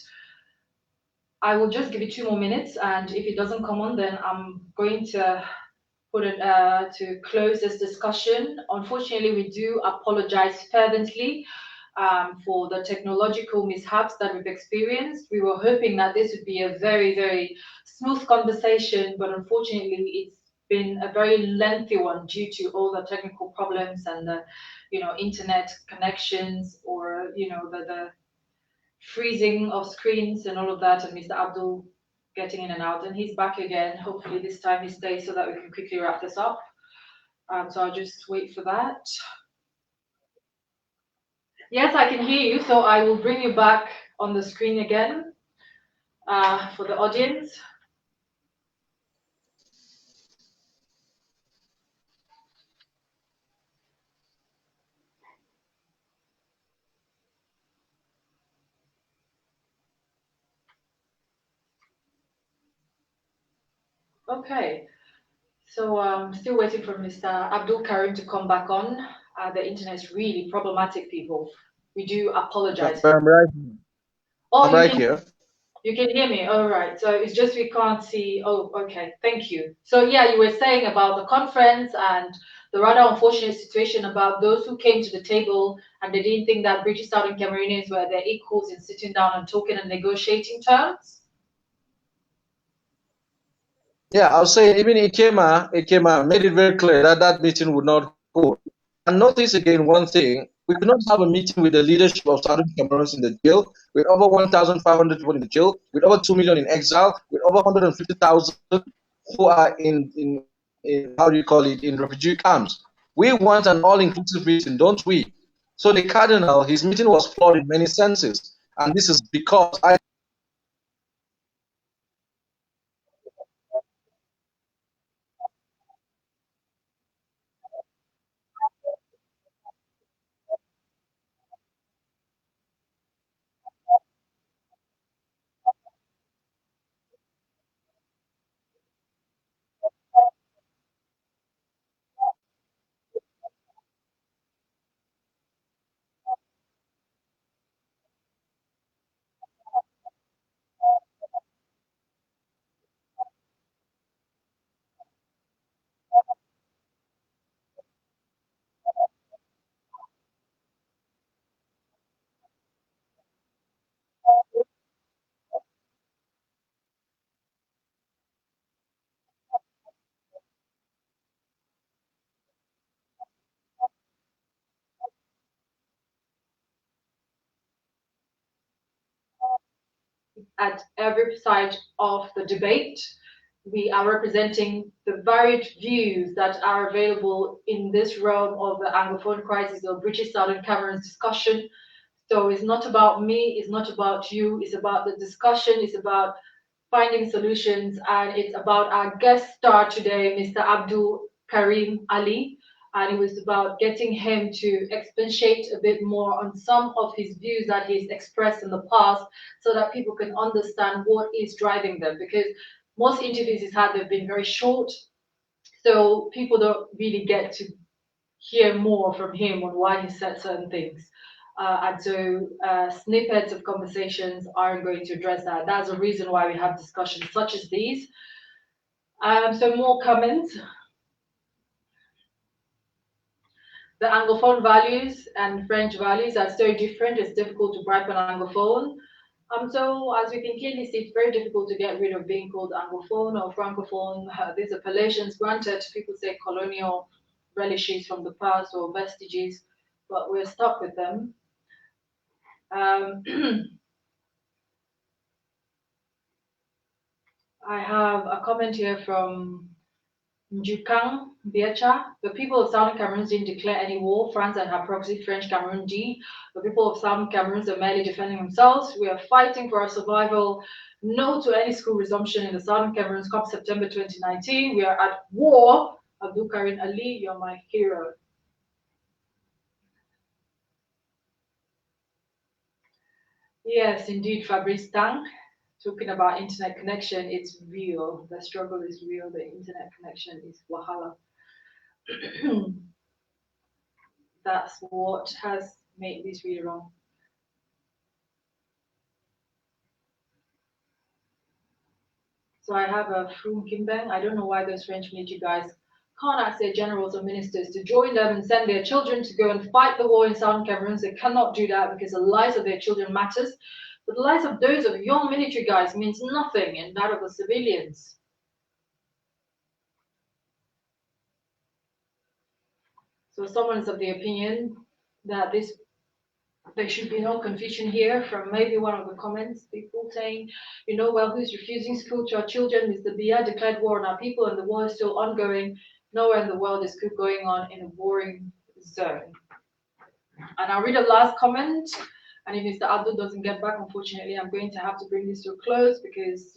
I will just give it 2 more minutes, and if it doesn't come on, then I'm going to put it to close this discussion. Unfortunately, we do apologize fervently for the technological mishaps that we've experienced. We were hoping that this would be a very, very smooth conversation, but unfortunately, it's been a very lengthy one due to all the technical problems and the, internet connections, or the freezing of screens and all of that, and Mr. Abdul getting in and out, and he's back again. Hopefully this time he stays so that we can quickly wrap this up. So I'll just wait for that. Yes, I can hear you, so I will bring you back on the screen again for the audience. Okay, so still waiting for Mr. Abdulkarim to come back on. The internet is really problematic, people. We do apologize. I'm right. Oh, I'm right here. You can hear me. All right. So it's just we can't see. Oh, okay. Thank you. So yeah, you were saying about the conference and the rather unfortunate situation about those who came to the table and they didn't think that British Southern Cameroonians were their equals in sitting down and talking and negotiating terms. Yeah, I was saying even Ikema made it very clear that that meeting would not hold. And notice again one thing: we could not have a meeting with the leadership of Southern Cameroons in the jail, with over 1,500 people in the jail, with over 2 million in exile, with over 150,000 who are in how do you call it, in refugee camps. We want an all-inclusive meeting, don't we? So the cardinal, his meeting was flawed in many senses, and this is because At every side of the debate, we are representing the varied views that are available in this realm of the Anglophone crisis or British Southern Cameroon's discussion. So it's not about me, it's not about you, it's about the discussion, it's about finding solutions, and it's about our guest star today, Mr. Abdul Karim Ali. And it was about getting him to expatiate a bit more on some of his views that he's expressed in the past so that people can understand what is driving them. Because most interviews he's had, they've been very short, so people don't really get to hear more from him on why he said certain things. And so snippets of conversations aren't going to address that. That's the reason why we have discussions such as these. So more comments. The Anglophone values and French values are so different, it's difficult to bribe an Anglophone. So as we can clearly see, it's very difficult to get rid of being called Anglophone or Francophone. These appellations granted, people say colonial relishes from the past or vestiges, but we're stuck with them. Um, I have a comment here from Njukang Biecha. The people of Southern Cameroon didn't declare any war. France and her proxy, French Cameroon D. The people of Southern Cameroon are merely defending themselves. We are fighting for our survival. No to any school resumption in the Southern Cameroon come September 2019. We are at war. Abdulkarim Ali, you're my hero. Yes, indeed, Fabrice Tang. Talking about internet connection, it's real. The struggle is real. The internet connection is wahala. That's what has made this really wrong. So I have a Froom Kimbang. I don't know why those French military guys can't ask their generals or ministers to join them and send their children to go and fight the war in Southern Cameroon. They cannot do that because the lives of their children matters. But the lives of those of young military guys means nothing in that of the civilians. So someone is of the opinion that there should be no confusion here from maybe one of the comments, people saying, well, who's refusing school to our children? Mr. Biya declared war on our people and the war is still ongoing. Nowhere in the world is school going on in a warring zone. And I'll read a last comment. And if Mr. Abdul doesn't get back, unfortunately, I'm going to have to bring this to a close because,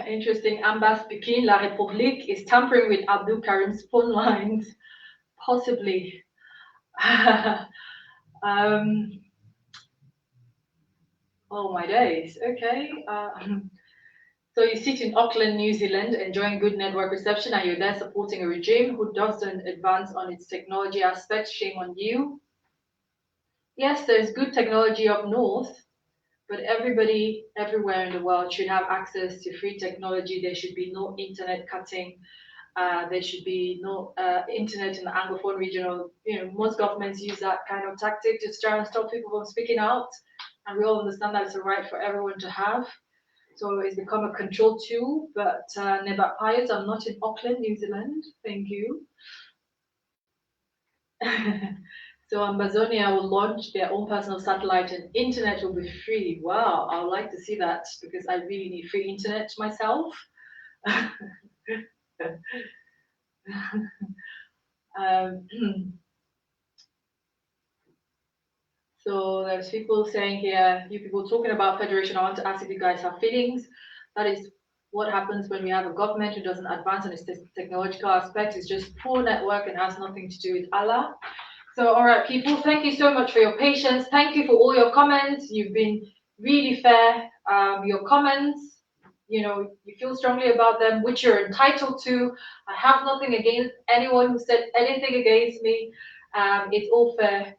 interesting. Ambas Pekin, La République is tampering with Abdul Karim's phone lines. Possibly. Oh my days. Okay. So you sit in Auckland, New Zealand, enjoying good network reception, and you're there supporting a regime who doesn't advance on its technology aspects. Shame on you. Yes, there's good technology up north, but everybody everywhere in the world should have access to free technology. There should be no internet cutting. There should be no internet in the Anglophone region. Most governments use that kind of tactic to try and stop people from speaking out. And we all understand that it's a right for everyone to have. So it's become a control tool. But Nebat Payas, I'm not in Auckland, New Zealand. Thank you. So Ambazonia will launch their own personal satellite and internet will be free. Wow, I would like to see that because I really need free internet myself. So there's people saying here, you people talking about federation, I want to ask if you guys have feelings. That is what happens when we have a government who doesn't advance on its technological aspects. It's just poor network and has nothing to do with Allah. So, all right, people, thank you so much for your patience. Thank you for all your comments. You've been really fair. Your comments, you feel strongly about them, which you're entitled to. I have nothing against anyone who said anything against me. It's all fair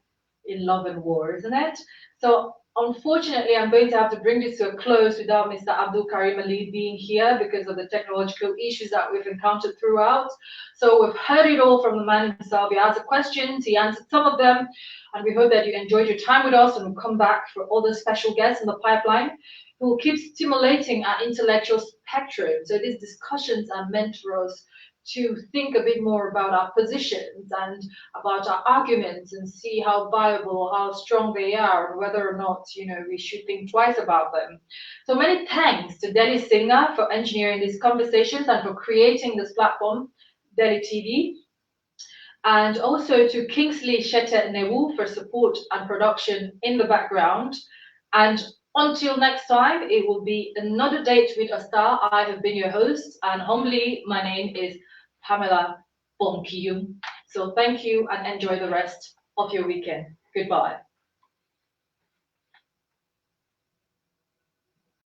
in love and war, isn't it? So unfortunately, I'm going to have to bring this to a close without Mr. Abdulkarim Ali being here because of the technological issues that we've encountered throughout. So we've heard it all from the man himself. He answered questions, he answered some of them, and we hope that you enjoyed your time with us and will come back for other special guests in the pipeline who will keep stimulating our intellectual spectrum. So these discussions are meant for us to think a bit more about our positions and about our arguments and see how viable, how strong they are, and whether or not, we should think twice about them. So many thanks to Delhi Singha for engineering these conversations and for creating this platform, Delhi TV. And also to Kingsley Shete Newu for support and production in the background. And until next time, it will be another date with A Star. I have been your host, and humbly, my name is Pamela Bonkiyum. So thank you and enjoy the rest of your weekend. Goodbye.